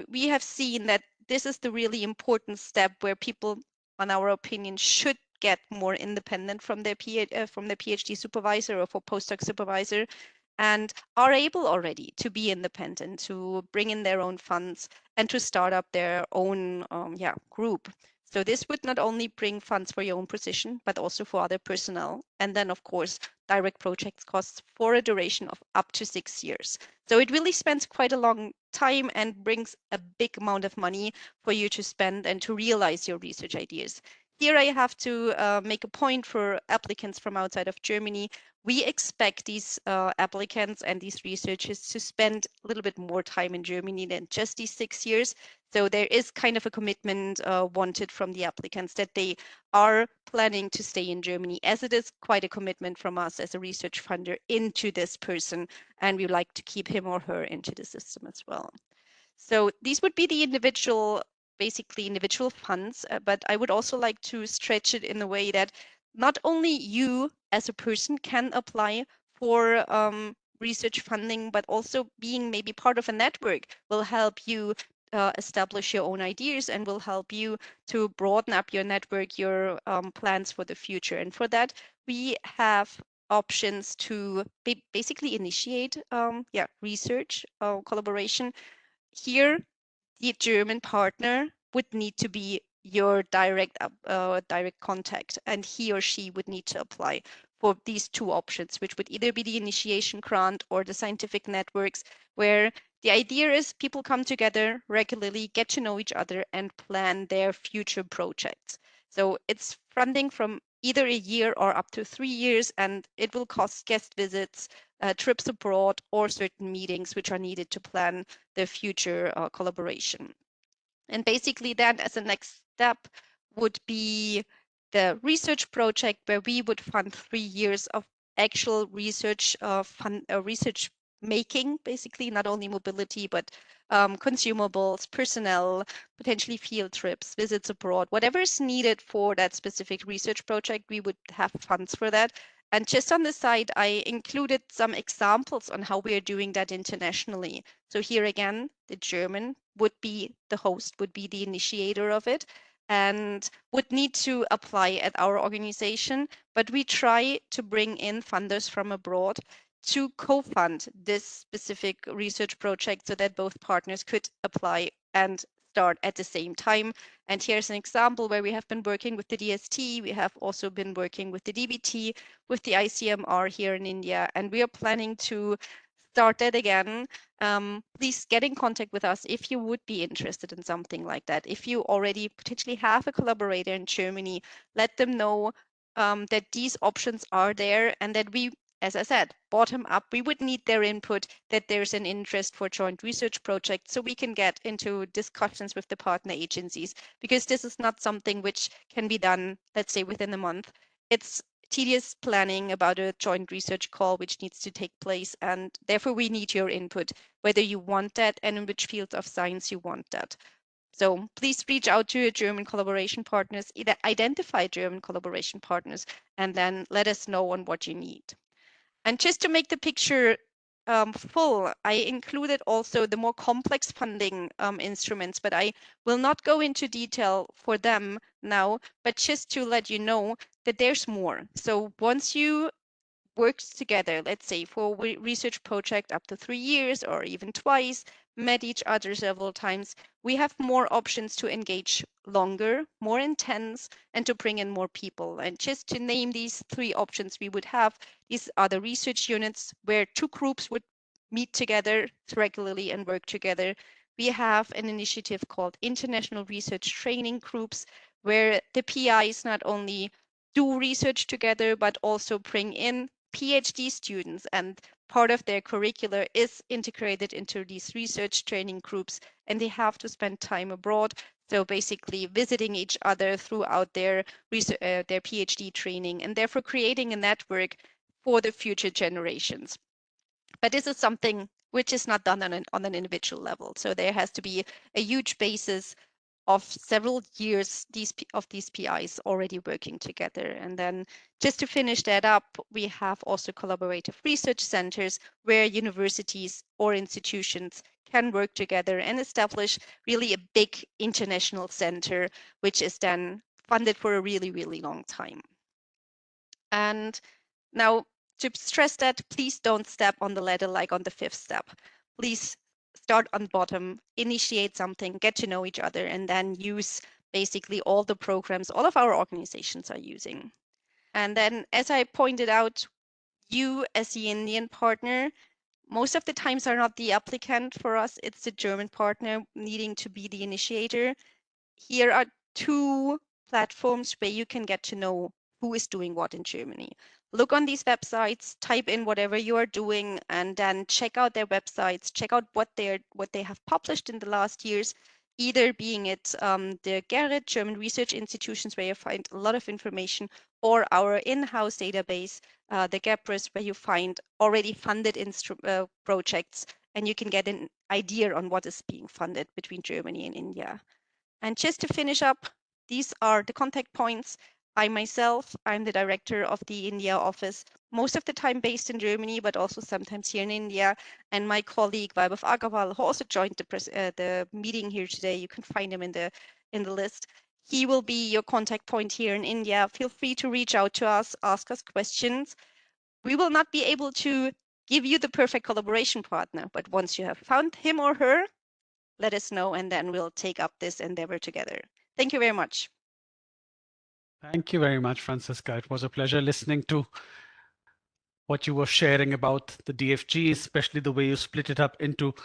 we have seen that this is the really important step where people, on our opinion, should get more independent from their PhD supervisor or for postdoc supervisor, and are able already to be independent, to bring in their own funds and to start up their own group. So this would not only bring funds for your own position, but also for other personnel. And then, of course, direct project costs for a duration of up to 6 years. So it really spends quite a long time and brings a big amount of money for you to spend and to realize your research ideas. Here I have to make a point for applicants from outside of Germany. We expect these applicants and these researchers to spend a little bit more time in Germany than just these 6 years. So there is kind of a commitment wanted from the applicants that they are planning to stay in Germany, as it is quite a commitment from us as a research funder into this person, and we like to keep him or her into the system as well. So these would be the basically individual funds, but I would also like to stretch it in a way that not only you as a person can apply for research funding, but also being maybe part of a network will help you establish your own ideas and will help you to broaden up your network, your plans for the future. And for that, we have options to basically initiate research collaboration. Here, the German partner would need to be your direct contact, and he or she would need to apply for these two options, which would either be the initiation grant or the scientific networks, where the idea is people come together regularly, get to know each other, and plan their future projects. So it's funding from either a year or up to 3 years, and it will cost guest visits, trips abroad, or certain meetings which are needed to plan the future collaboration. And basically then as a next step would be the research project, where we would fund 3 years of actual research research making, basically not only mobility, but consumables, personnel, potentially field trips, visits abroad, whatever is needed for that specific research project, we would have funds for that. And just on the side, I included some examples on how we are doing that internationally. So here again, the German would be the host, would be the initiator of it, and would need to apply at our organization. But we try to bring in funders from abroad to co-fund this specific research project so that both partners could apply and start at the same time. And here's an example where we have been working with the DST. We have also been working with the DBT, with the ICMR here in India, and we are planning to start that again. Please get in contact with us if you would be interested in something like that. If you already potentially have a collaborator in Germany, let them know that these options are there and that we, as I said, bottom up, we would need their input, that there's an interest for joint research projects so we can get into discussions with the partner agencies, because this is not something which can be done, let's say, within a month. It's tedious planning about a joint research call which needs to take place, and therefore we need your input, whether you want that and in which fields of science you want that. So please reach out to your German collaboration partners, identify German collaboration partners, and then let us know on what you need. And just to make the picture full, I included also the more complex funding instruments, but I will not go into detail for them now, but just to let you know that there's more. So once you work together, let's say for a research project up to 3 years or even twice, met each other several times, we have more options to engage longer, more intense, and to bring in more people. And just to name these 3 options we would have, these are the research units where 2 groups would meet together regularly and work together. We have an initiative called International Research Training Groups, where the PIs not only do research together, but also bring in PhD students, and part of their curricula is integrated into these research training groups, and they have to spend time abroad. So basically visiting each other throughout their PhD training, and therefore creating a network for the future generations. But this is something which is not done on an individual level. So there has to be a huge basis of several years of these PIs already working together. And then just to finish that up, we have also collaborative research centers where universities or institutions can work together and establish really a big international center, which is then funded for a really, really long time. And now, to stress that, please don't step on the ladder like on the 5th step. Please start on bottom, initiate something, get to know each other, and then use basically all the programs all of our organizations are using. And then, as I pointed out, you as the Indian partner, most of the times are not the applicant for us. It's the German partner needing to be the initiator. Here are 2 platforms where you can get to know who is doing what in Germany. Look on these websites, type in whatever you are doing, and then check out their websites, check out what they have published in the last years, either being it the GERIT, German research institutions, where you find a lot of information, or our in-house database, the GEPRIS, where you find already funded projects, and you can get an idea on what is being funded between Germany and India. And just to finish up, these are the contact points. I'm the director of the India office, most of the time based in Germany, but also sometimes here in India. And my colleague Vaibhav Agarwal, who also joined the meeting here today, you can find him in the list. He will be your contact point here in India. Feel free to reach out to us, ask us questions. We will not be able to give you the perfect collaboration partner, but once you have found him or her, let us know, and then we'll take up this endeavor together. Thank you very much. Thank you very much, Franziska. It was a pleasure listening to what you were sharing about the DFG, especially the way you split it up into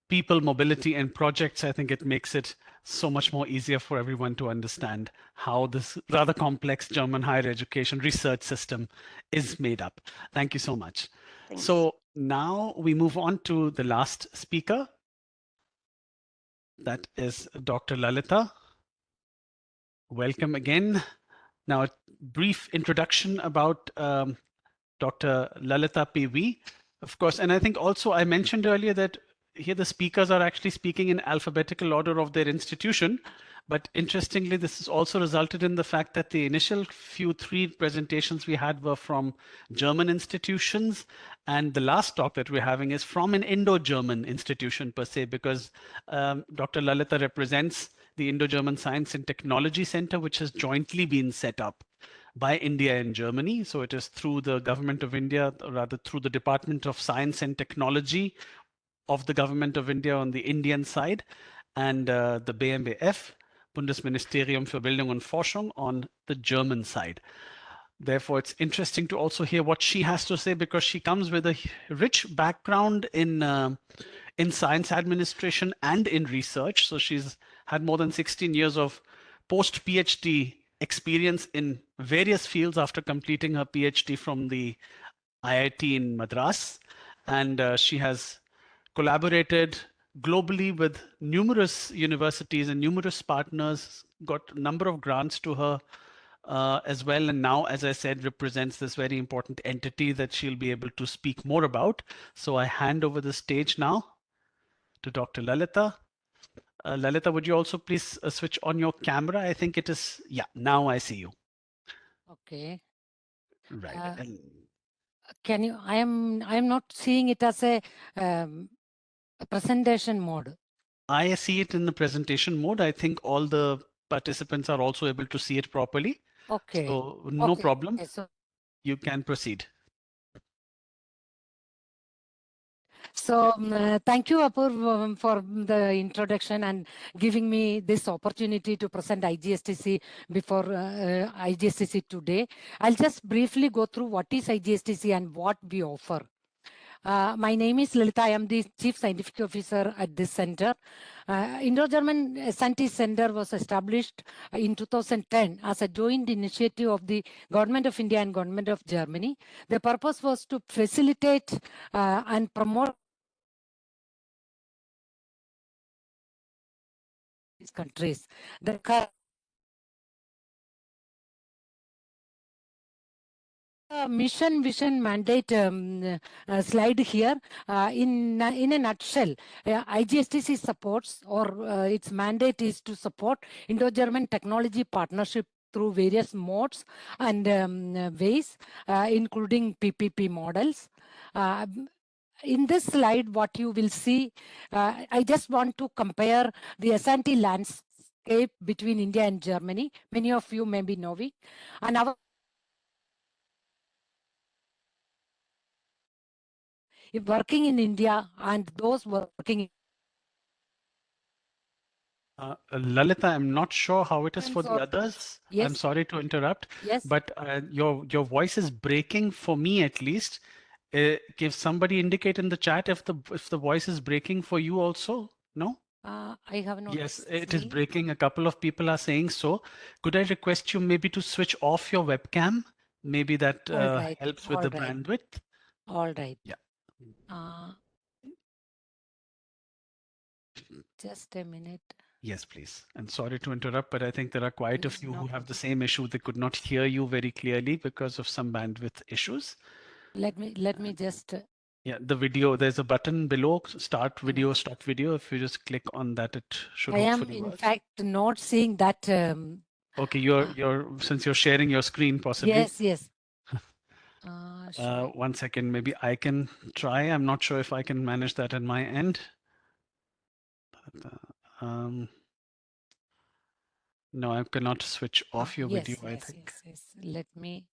people, mobility, and projects. I think it makes it so much more easier for everyone to understand how this rather complex German higher education research system is made up. Thank you so much. Thanks. So now we move on to the last speaker. That is Dr. Lalitha. Welcome again. Now, a brief introduction about Dr. Lalitha PV, of course. And I think also I mentioned earlier that here the speakers are actually speaking in alphabetical order of their institution. But interestingly, this has also resulted in the fact that the initial three presentations we had were from German institutions. And the last talk that we're having is from an Indo-German institution per se, because Dr. Lalitha represents the Indo-German Science and Technology Center, which has jointly been set up by India and Germany. So it is through the government of India, or rather through the Department of Science and Technology of the government of India on the Indian side, and the BMBF, Bundesministerium für Bildung und Forschung, on the German side. Therefore, it's interesting to also hear what she has to say, because she comes with a rich background in science administration and in research. So she's had more than 16 years of post-PhD experience in various fields after completing her PhD from the IIT in Madras. And she has collaborated globally with numerous universities and numerous partners, got a number of grants to her as well. And now, as I said, represents this very important entity that she'll be able to speak more about. So I hand over the stage now to Dr. Lalitha. Lalitha, would you also please switch on your camera? I think it is, yeah, now I see you. Okay. Right. Can you, I am not seeing it as a presentation mode. I see it in the presentation mode. I think all the participants are also able to see it properly. Okay. So no problem. Okay, so You can proceed. So thank you, Apurv, for the introduction and giving me this opportunity to present IGSTC before IGSTC today. I'll just briefly go through what is IGSTC and what we offer. My name is Lalitha. I am the Chief Scientific Officer at this center. Indo-German S&T Center was established in 2010 as a joint initiative of the Government of India and Government of Germany. The purpose was to facilitate and promote these countries. The mission, vision, mandate slide here. In a nutshell, IGSTC supports, or its mandate is to support Indo-German technology partnership through various modes and ways, including PPP models. In this slide, what you will see, I just want to compare the S&T landscape between India and Germany. Many of you may be knowing. And our working in India and those working in Lalitha, I'm not sure how it is for the Or- others. Yes. I'm sorry to interrupt, Yes. but your voice is breaking for me at least. Can somebody indicate in the chat if the voice is breaking for you also? No? I have not Yes, it is seen. breaking. A couple of people are saying so. Could I request you maybe to switch off your webcam? Maybe that All right, helps with all the right, bandwidth. all right. Yeah. Just a minute. Yes, please. And sorry to interrupt, but I think there are quite a few No who have the problem. same issue. They could not hear you very clearly because of some bandwidth issues. Let me just. Yeah, the video, there's a button below, start video, stop video. If you just click on that, it should I am hopefully in work. fact not seeing that. Okay, since you're sharing your screen possibly. Yes, yes. One second, maybe I can try. I'm not sure if I can manage that on my end. No, I cannot switch off your video, I think. Yes. Let me.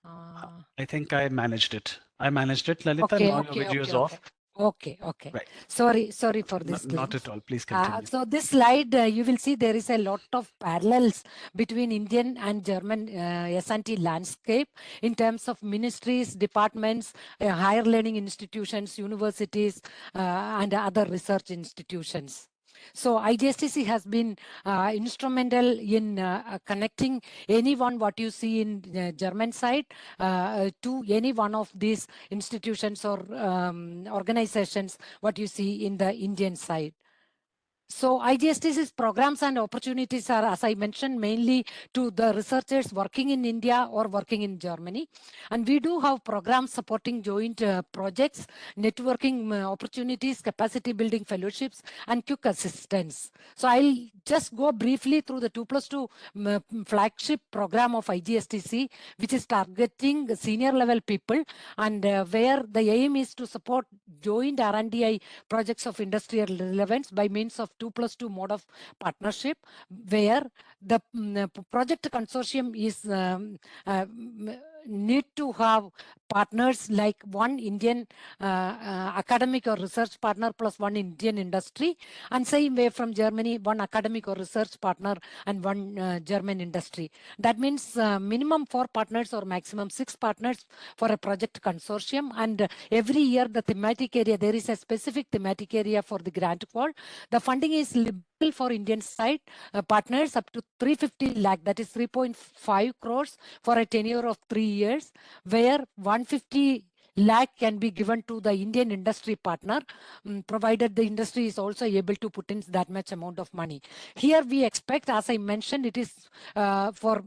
I think I managed it. I managed it, Lalitha. Okay, Now okay, your video is okay, off. Okay. Right. Sorry for this. Not at all. Please continue. So this slide, you will see there is a lot of parallels between Indian and German S&T landscape in terms of ministries, departments, higher learning institutions, universities, and other research institutions. So IGSTC has been instrumental in connecting anyone what you see in the German side to any one of these institutions or organizations what you see in the Indian side. So IGSTC's programs and opportunities are, as I mentioned, mainly to the researchers working in India or working in Germany. And we do have programs supporting joint projects, networking opportunities, capacity building fellowships, and quick assistance. So I'll just go briefly through the 2+2 flagship program of IGSTC, which is targeting senior level people and where the aim is to support joint R&D projects of industrial relevance by means of 2+2 mode of partnership, where the project consortium is need to have partners like one Indian academic or research partner plus one Indian industry, and same way from Germany, one academic or research partner and one German industry. That means minimum 4 partners or maximum 6 partners for a project consortium, and every year the thematic area, there is a specific thematic area for the grant call. The funding is liberal for Indian side partners up to 350 lakh, that is 3.5 crores for a tenure of 3 years, where 150 lakh can be given to the Indian industry partner, provided the industry is also able to put in that much amount of money. Here we expect, as I mentioned, it is for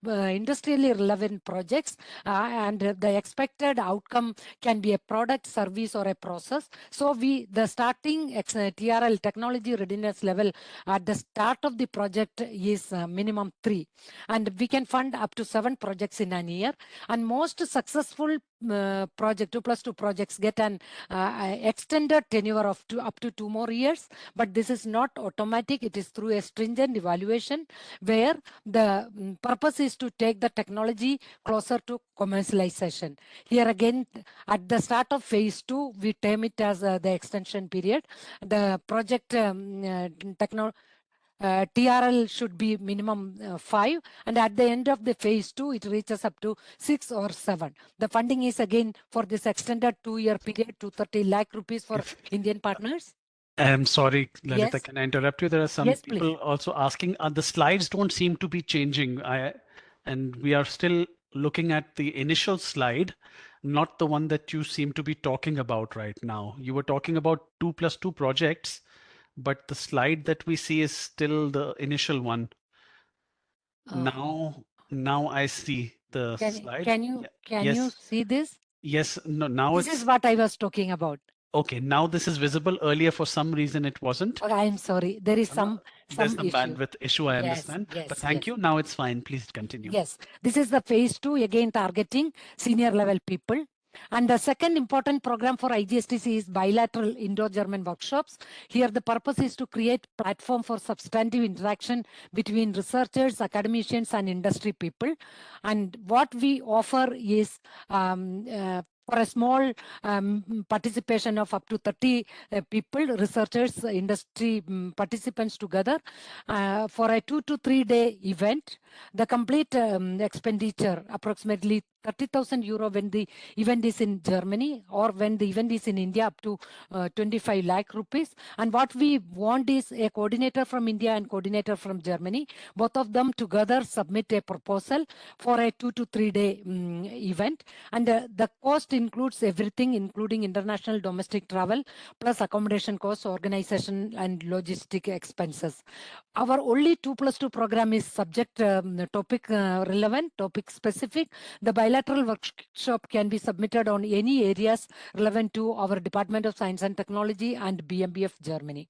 industrially relevant projects, and the expected outcome can be a product, service, or a process. So the starting TRL, technology readiness level, at the start of the project is minimum 3, and we can fund up to 7 projects in a year. And most successful project 2+2 projects get an extended tenure of up to 2 more years, but this is not automatic. It is through a stringent evaluation where the purpose is to take the technology closer to commercialization. Here again, at the start of phase 2, we term it as the extension period. The project TRL should be minimum 5, and at the end of the phase 2, it reaches up to 6 or 7. The funding is again for this extended 2-year period, 230 lakh rupees for Indian partners. I'm sorry, Lalitha, Yes. can I interrupt you? There are some Yes, people also asking, the slides don't seem to be changing. And we are still looking at the initial slide, not the one that you seem to be talking about right now. You were talking about 2+2 projects, but the slide that we see is still the initial one. Now I see the slide. Can you see this? Yes. No, now this is what I was talking about. Okay, now this is visible. Earlier, for some reason, it wasn't. Okay, I'm sorry. There is some issue. Bandwidth issue, I understand. But thank you. Now it's fine. Please continue. Yes, this is the phase 2, again targeting senior level people. And the second important program for IGSTC is bilateral Indo-German workshops. Here the purpose is to create platform for substantive interaction between researchers, academicians, and industry people. And what we offer is for a small participation of up to 30 people, researchers, industry participants together for a 2 to 3 day event. The complete expenditure, approximately 30,000 euro when the event is in Germany, or when the event is in India, up to 25 lakh rupees. And what we want is a coordinator from India and coordinator from Germany. Both of them together submit a proposal for a 2 to 3 day event. And the cost includes everything, including international domestic travel, plus accommodation costs, organization and logistic expenses. Our only 2+2 program is subject topic relevant, topic specific. The bilateral workshop can be submitted on any areas relevant to our Department of Science and Technology and BMBF Germany.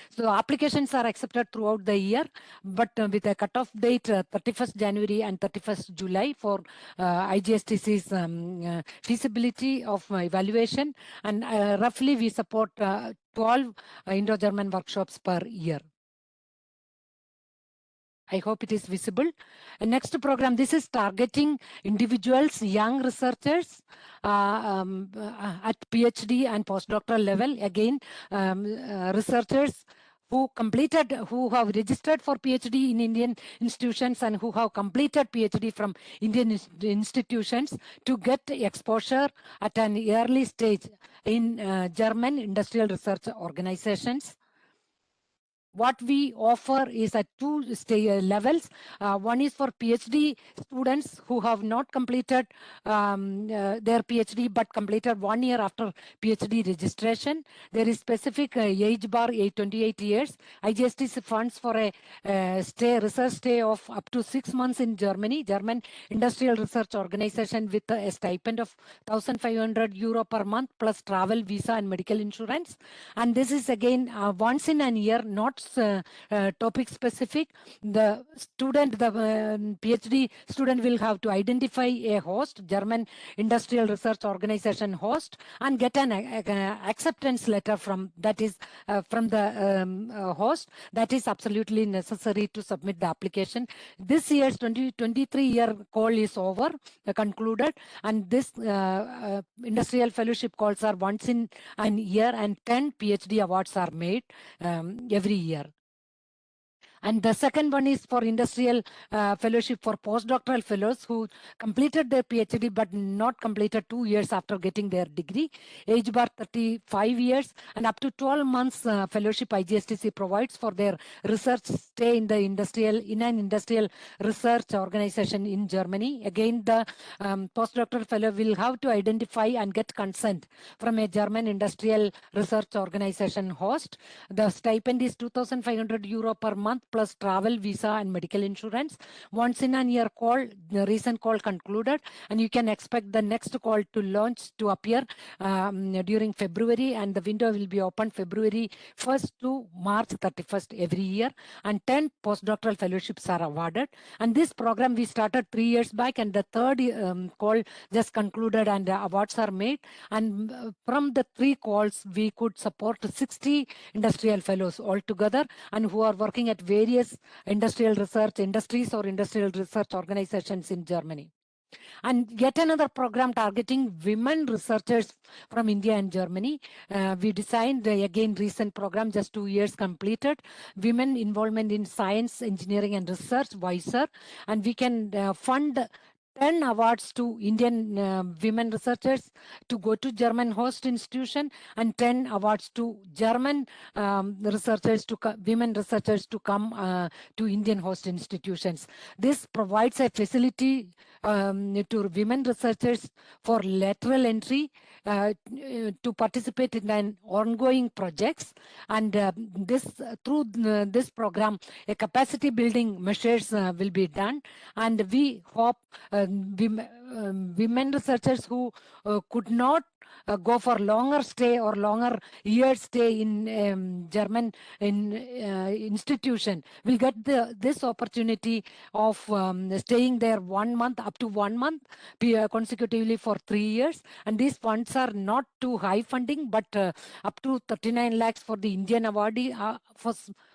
So applications are accepted throughout the year, but with a cutoff date 31st January and 31st July for IGSTC's feasibility of evaluation, and roughly we support 12 Indo-German workshops per year. I hope it is visible. Next program, this is targeting individuals, young researchers at PhD and postdoctoral level. Again, researchers who have registered for PhD in Indian institutions and who have completed PhD from Indian institutions to get exposure at an early stage in German industrial research organizations. What we offer is at 2 levels. One is for PhD students who have not completed their PhD but completed 1 year after PhD registration. There is specific age bar, 28 years. IGSTC funds for a research stay of up to 6 months in Germany, German Industrial Research Organization, with a stipend of 1,500 euro per month plus travel, visa and medical insurance. And this is again once in a year, not topic specific. The student, the PhD student will have to identify a host, German Industrial Research Organization host, and get an acceptance letter from the host. That is absolutely necessary to submit the application. This year's 2023 year call is over, concluded, and this industrial fellowship calls are once in a year, and 10 PhD awards are made every year. And the second one is for industrial fellowship for postdoctoral fellows who completed their PhD but not completed 2 years after getting their degree. Age bar 35 years and up to 12 months fellowship IGSTC provides for their research stay in an industrial research organization in Germany. Again, the postdoctoral fellow will have to identify and get consent from a German industrial research organization host. The stipend is 2,500 euro per month plus travel, visa and medical insurance. Once in a year call, the recent call concluded, and you can expect the next call to launch to appear during February, and the window will be open February 1st to March 31st every year, and 10 postdoctoral fellowships are awarded. And this program we started 3 years back, and the third call just concluded and awards are made. And from the 3 calls, we could support 60 industrial fellows altogether, and who are working at various industrial research industries or industrial research organizations in Germany. And yet another program targeting women researchers from India and Germany. We designed again recent program, just 2 years completed, women involvement in science, engineering and research, WISER, and we can fund 10 awards to Indian women researchers to go to German host institution, and 10 awards to German researchers, women researchers to come to Indian host institutions. This provides a facility to women researchers for lateral entry to participate in an ongoing projects, and through this program a capacity building measures will be done, and we hope women researchers who could not go for longer stay or longer year stay in German institution will get this opportunity of staying there 1 month, up to 1 month consecutively for 3 years. And these funds are not too high funding, but up to 39 lakhs for the Indian awardee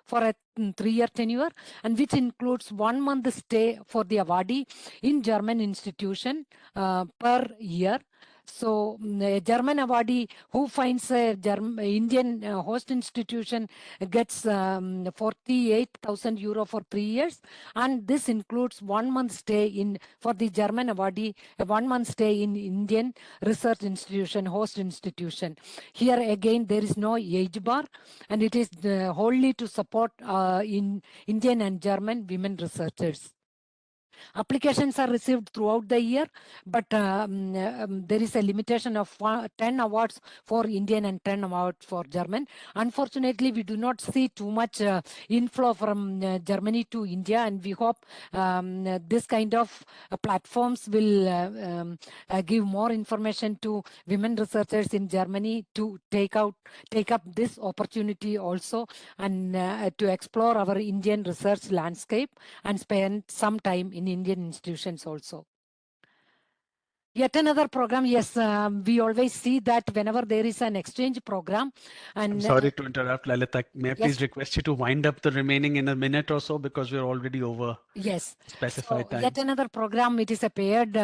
for a 3-year tenure, and which includes 1 month stay for the awardee in German institution per year. So a German awardee who finds a Indian host institution gets 48,000 euro for 3 years, and this includes 1 month stay in for the German awardee, a 1 month stay in Indian research institution, host institution. Here again there is no age bar, and it is wholly to support in Indian and German women researchers. Applications are received throughout the year, but there is a limitation of 10 awards for Indian and 10 awards for German. Unfortunately, we do not see too much inflow from Germany to India, and we hope this kind of platforms will give more information to women researchers in Germany to take up this opportunity also, and to explore our Indian research landscape and spend some time in Indian institutions also. Yet another program, yes, we always see that whenever there is an exchange program. And I'm sorry to interrupt, Lalitha. May I yes, please request you to wind up the remaining in a minute or so, because we're already over yes, specified so time. yet another program, it is a paired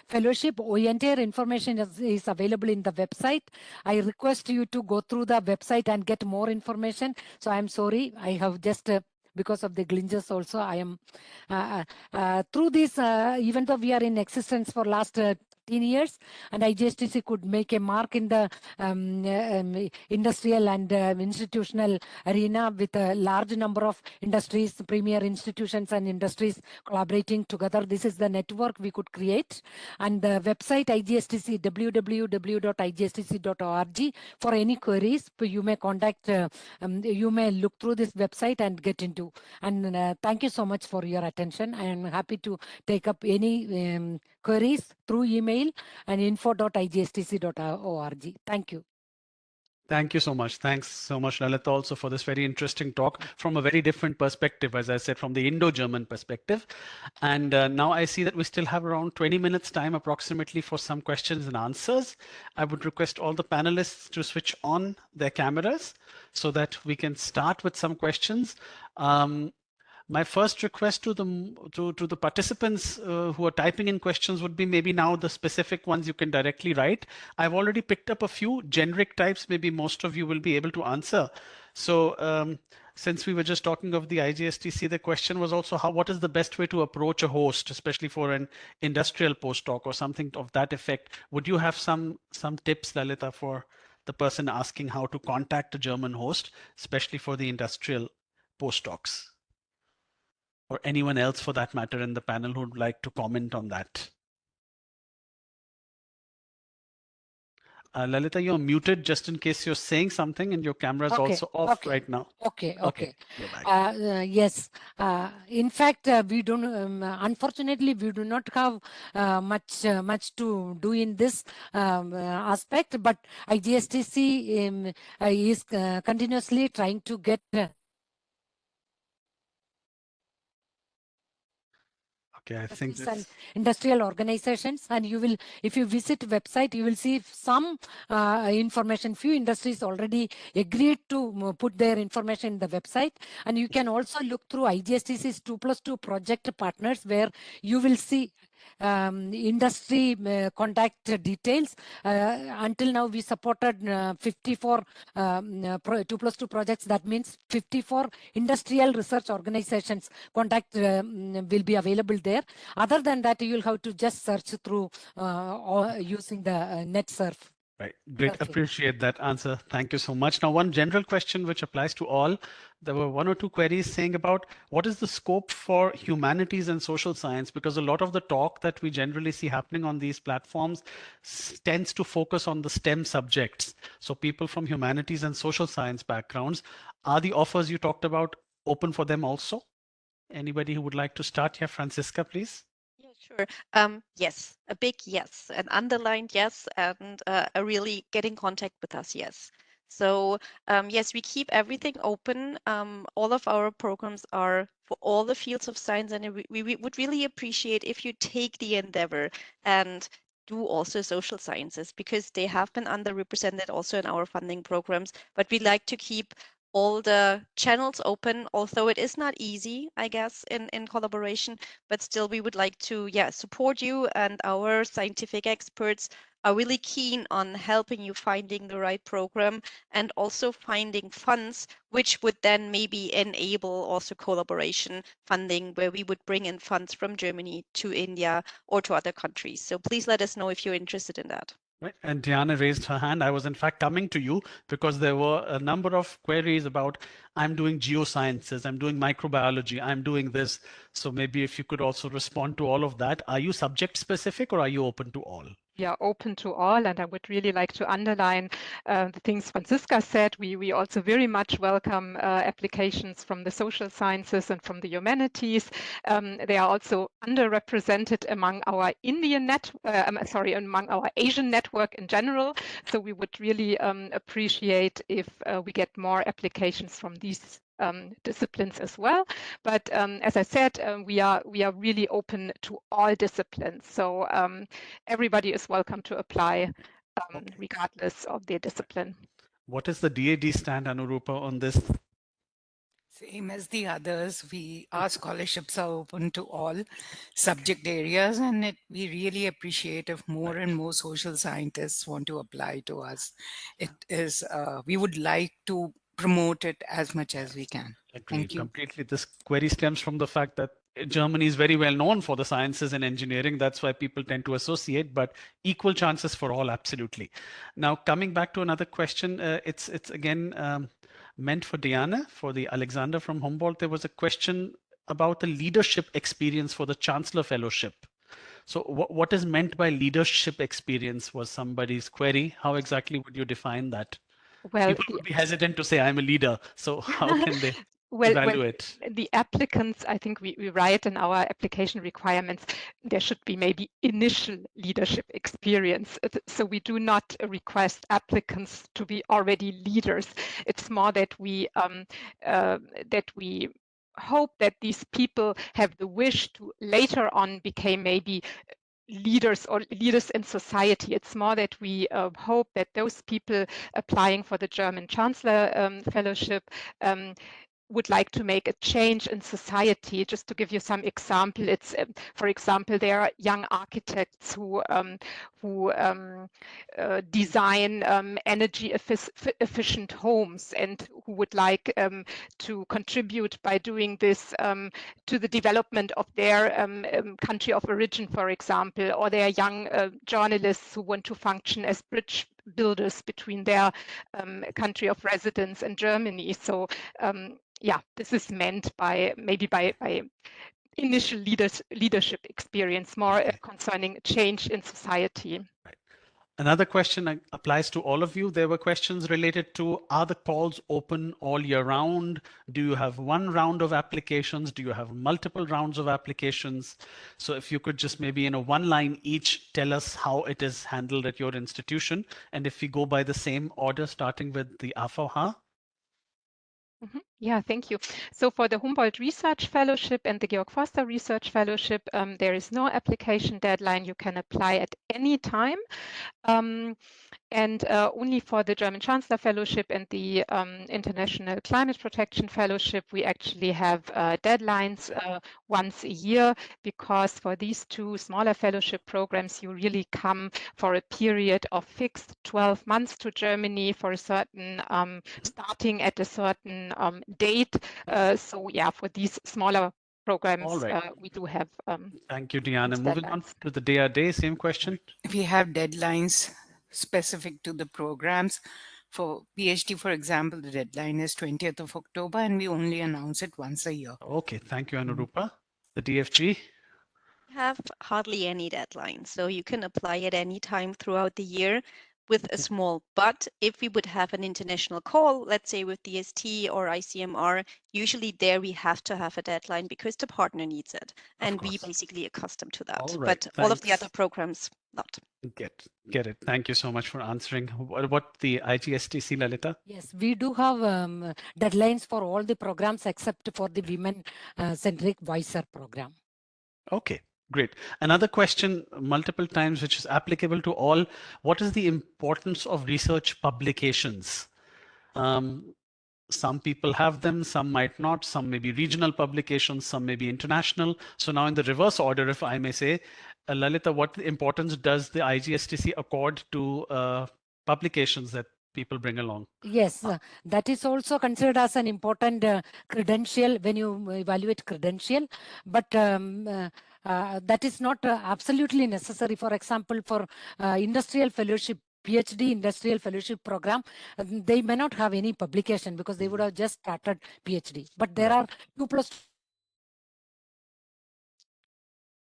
fellowship. Entire information is available in the website. I request you to go through the website and get more information. So I'm sorry, I have just because of the glitches also, I am through this, even though we are in existence for last 15 years, and IGSTC could make a mark in the industrial and institutional arena with a large number of industries, premier institutions and industries collaborating together. This is the network we could create. And the website IGSTC, www.igstc.org. For any queries, you may contact, you may look through this website and get into. And thank you so much for your attention. I am happy to take up any queries through email and info.igstc.org. Thank you. Thank you so much. Thanks so much, Lalitha, also for this very interesting talk from a very different perspective, as I said, from the Indo-German perspective. And now I see that we still have around 20 minutes time approximately for some questions and answers. I would request all the panelists to switch on their cameras so that we can start with some questions. My first request to the participants who are typing in questions would be maybe now the specific ones you can directly write. I've already picked up a few generic types, maybe most of you will be able to answer. So since we were just talking of the IGSTC, the question was also what is the best way to approach a host, especially for an industrial postdoc or something of that effect. Would you have some tips, Lalitha, for the person asking how to contact a German host, especially for the industrial postdocs? Or anyone else for that matter in the panel who would like to comment on that. Lalitha, you're muted just in case you're saying something, and your camera is also off right now. Okay. You're back. Yes. In fact, we don't. Unfortunately, we do not have much to do in this aspect. But IGSTC is continuously trying to get. Okay, I think that's industrial organizations, and you will, if you visit website, you will see some information. Few industries already agreed to put their information in the website, and you can also look through IGSTC's 2+2 project partners, where you will see industry contact details. Until now, we supported 54 2+2 projects. That means 54 industrial research organizations contact will be available there. Other than that, you'll have to just search through or using the net surf. right. Great. Appreciate that answer. Thank you so much. Now, one general question which applies to all. There were 1 or 2 queries saying about what is the scope for humanities and social science, because a lot of the talk that we generally see happening on these platforms tends to focus on the STEM subjects. So people from humanities and social science backgrounds, are the offers you talked about open for them also? Anybody who would like to start here? Franziska, please. Yeah, sure. Yes, a big yes, an underlined yes, and a really get in contact with us, yes. So yes, we keep everything open. All of our programs are for all the fields of science, and we would really appreciate if you take the endeavor and do also social sciences, because they have been underrepresented also in our funding programs. But we like to keep all the channels open, although it is not easy, I guess, in collaboration, but still we would like to, support you and our scientific experts are really keen on helping you finding the right program and also finding funds, which would then maybe enable also collaboration funding where we would bring in funds from Germany to India or to other countries. So please let us know if you're interested in that. Right. And Diana raised her hand. I was in fact coming to you because there were a number of queries about I'm doing geosciences, I'm doing microbiology, I'm doing this. So maybe if you could also respond to all of that. Are you subject specific or are you open to all? We are open to all, and I would really like to underline the things Franziska said. We also very much welcome applications from the social sciences and from the humanities. They are also underrepresented among our among our Asian network in general. So we would really appreciate if we get more applications from these disciplines as well. But as I said, we are really open to all disciplines. So everybody is welcome to apply regardless of their discipline. What is the DAAD stand, Anuroopa, on this? Same as the others, our scholarships are open to all subject areas, and we really appreciate if more and more social scientists want to apply to us. We would like to promote it as much as we can. Agreed. Thank you. Completely. This query stems from the fact that Germany is very well known for the sciences and engineering. That's why people tend to associate, but equal chances for all, absolutely. Now, coming back to another question, it's again meant for Diana, for the Alexander from Humboldt. There was a question about the leadership experience for the Chancellor Fellowship. So what is meant by leadership experience was somebody's query. How exactly would you define that? Well, People would be hesitant to say I'm a leader. So how can they evaluate? The applicants, I think we write in our application requirements, there should be maybe initial leadership experience. So we do not request applicants to be already leaders. It's more that we hope that these people have the wish to later on become maybe leaders or leaders in society. It's more that we hope that those people applying for the German Chancellor Fellowship would like to make a change in society. Just to give you some example, it's for example, there are young architects who design energy efficient homes and who would like to contribute by doing this to the development of their country of origin, for example, or there are young journalists who want to function as bridge builders between their country of residence and Germany. So yeah, this is meant by maybe by initial leadership experience, more concerning change in society. Right. Another question applies to all of you. There were questions related to, are the calls open all year round? Do you have one round of applications? Do you have multiple rounds of applications? So if you could just maybe in a one line each tell us how it is handled at your institution. And if we go by the same order, starting with the AVH. Yeah, thank you. So for the Humboldt Research Fellowship and the Georg Forster Research Fellowship, there is no application deadline. You can apply at any time. And only for the German Chancellor Fellowship and the International Climate Protection Fellowship, we actually have deadlines once a year, because for these two smaller fellowship programs, you really come for a period of fixed 12 months to Germany for a certain, starting at a certain date. So yeah, for these smaller programs, we do have Thank you, Diana. Moving on to the DAAD, same question. We have deadlines specific to the programs. For PhD, for example, the deadline is 20th of October, and we only announce it once a year. Okay, thank you, Anuroopa. The DFG? Have hardly any deadline, so you can apply at any time throughout the year with a small but. If we would have an international call, let's say with DST or ICMR, usually there we have to have a deadline because the partner needs it, and we basically accustomed to that. All right, but all of the other programs not. Get it. Thank you so much for answering. What the IGSTC, Lalitha? Yes, we do have deadlines for all the programs except for the women-centric Weiser program. Okay, great. Another question multiple times, which is applicable to all. What is the importance of research publications? Some people have them, some might not, some may be regional publications, some may be international. So now in the reverse order, if I may say, Lalitha, what importance does the IGSTC accord to publications that people bring along? Yes, that is also considered as an important credential when you evaluate credential, but that is not absolutely necessary. For example, for industrial fellowship, PhD industrial fellowship program, they may not have any publication because they would have just started PhD. But there are 2+.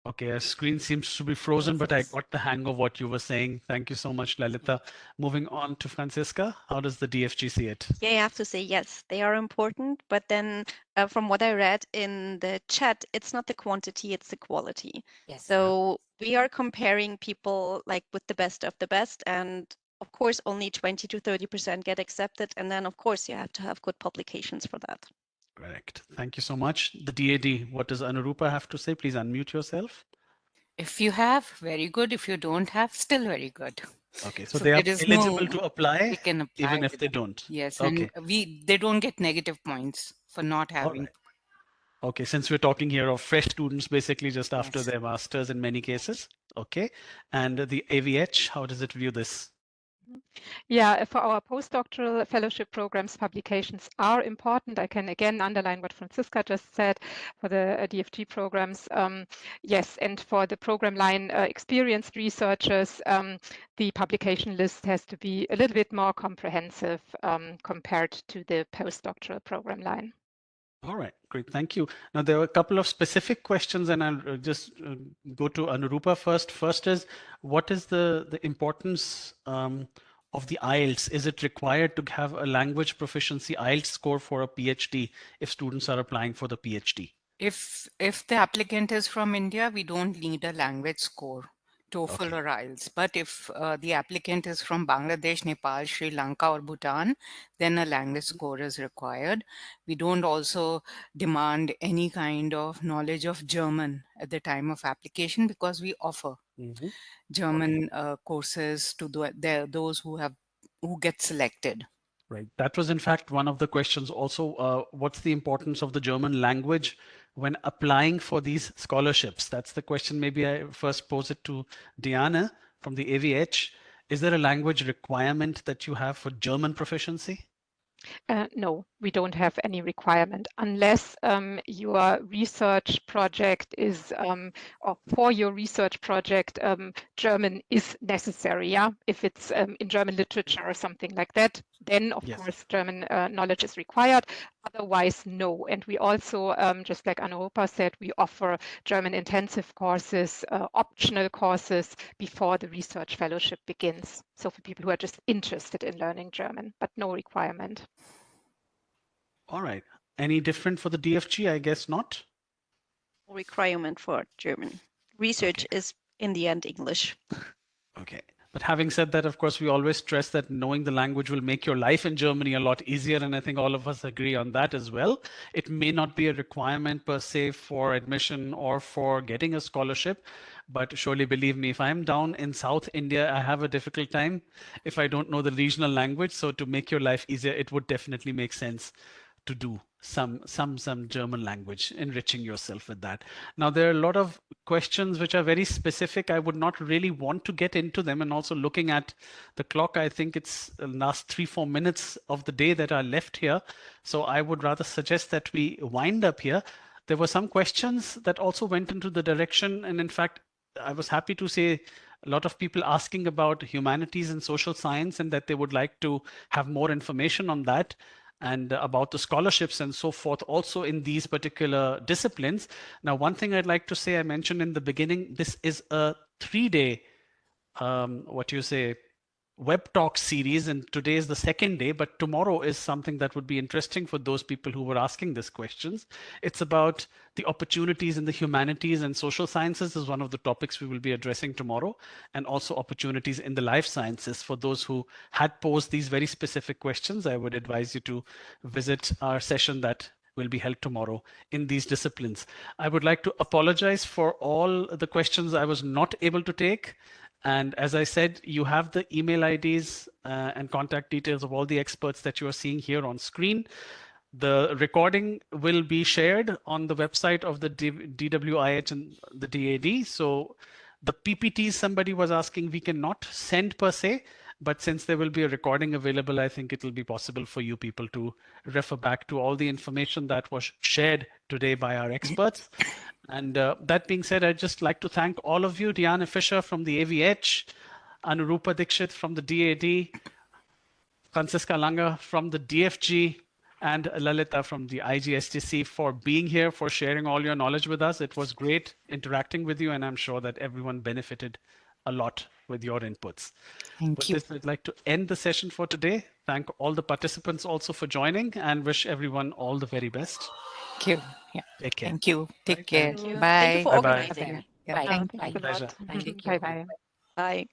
Okay, our screen seems to be frozen, but I got the hang of what you were saying. Thank you so much, Lalitha. Moving on to Franziska, how does the DFG see it? Yeah, I have to say, yes, they are important. But then from what I read in the chat, it's not the quantity, it's the quality. Yes. So we are comparing people like with the best of the best. And of course, only 20 to 30% get accepted. And then, of course, you have to have good publications for that. Correct. Thank you so much. The DAD, what does Anuroopa have to say? Please unmute yourself. If you have, very good. If you don't have, still very good. Okay, so they are there is eligible no- to apply, They can apply even if with they that. don't. Yes, Okay. and they don't get negative points for not having. right. Okay, since we're talking here of fresh students, basically just after Yes. their masters in many cases. Okay, and the AVH, how does it view this? Yeah, for our postdoctoral fellowship programs, publications are important. I can again underline what Franziska just said for the DFG programs. Yes, and for the program line experienced researchers, the publication list has to be a little bit more comprehensive compared to the postdoctoral program line. All right, great, thank you. Now there were a couple of specific questions, and I'll just go to Anuroopa first. First is, what is the importance of the IELTS? Is it required to have a language proficiency IELTS score for a PhD if students are applying for the PhD? If the applicant is from India, we don't need a language score, TOEFL or IELTS. But if the applicant is from Bangladesh, Nepal, Sri Lanka, or Bhutan, then a language score is required. We don't also demand any kind of knowledge of German at the time of application because we offer German courses to those who get selected. Right. That was, in fact, one of the questions also. What's the importance of the German language when applying for these scholarships? That's the question. Maybe I first pose it to Diane from the AVH. Is there a language requirement that you have for German proficiency? No, we don't have any requirement unless your research project is, or for your research project, German is necessary. Yeah, if it's in German literature or something like that, then of course German knowledge is required. Otherwise, no. And we also, just like Anuroopa said, we offer German intensive courses, optional courses before the research fellowship begins. So for people who are just interested in learning German, but no requirement. All right. Any different for the DFG? I guess not. Requirement for German. Research is in the end English. Okay. But having said that, of course, we always stress that knowing the language will make your life in Germany a lot easier. And I think all of us agree on that as well. It may not be a requirement per se for admission or for getting a scholarship, but surely believe me, if I'm down in South India, I have a difficult time if I don't know the regional language. So to make your life easier, it would definitely make sense to do some German language, enriching yourself with that. Now, there are a lot of questions which are very specific. I would not really want to get into them. And also looking at the clock, I think it's the last 3-4 minutes of the day that are left here. So I would rather suggest that we wind up here. There were some questions that also went into the direction. And in fact, I was happy to say a lot of people asking about humanities and social science and that they would like to have more information on that and about the scholarships and so forth also in these particular disciplines. Now, one thing I'd like to say, I mentioned in the beginning, this is a 3-day, web talk series, and today is the second day, but tomorrow is something that would be interesting for those people who were asking these questions. It's about the opportunities in the humanities and social sciences is one of the topics we will be addressing tomorrow, and also opportunities in the life sciences. For those who had posed these very specific questions, I would advise you to visit our session that will be held tomorrow in these disciplines. I would like to apologize for all the questions I was not able to take. And as I said, you have the email IDs and contact details of all the experts that you are seeing here on screen. The recording will be shared on the website of the DWIH and the DAD. So The PPTs, somebody was asking, we cannot send per se, but since there will be a recording available, I think it will be possible for you people to refer back to all the information that was shared today by our experts. And that being said, I'd just like to thank all of you, Diane Fischer from the AVH, Anuroopa Dixit from the DAAD, Franziska Langer from the DFG, and Lalitha from the IGSTC for being here, for sharing all your knowledge with us. It was great interacting with you, and I'm sure that everyone benefited a lot with your inputs. Thank you. With this, I'd like to end the session for today. Thank all the participants also for joining, and wish everyone all the very best. Thank you. Yeah. Take care. Thank you. Take care. Thank you. Bye. Thank you for Bye-bye. organizing. Yeah, Bye. thank Thanks you. a lot. Pleasure. Thank you. Bye bye. Bye.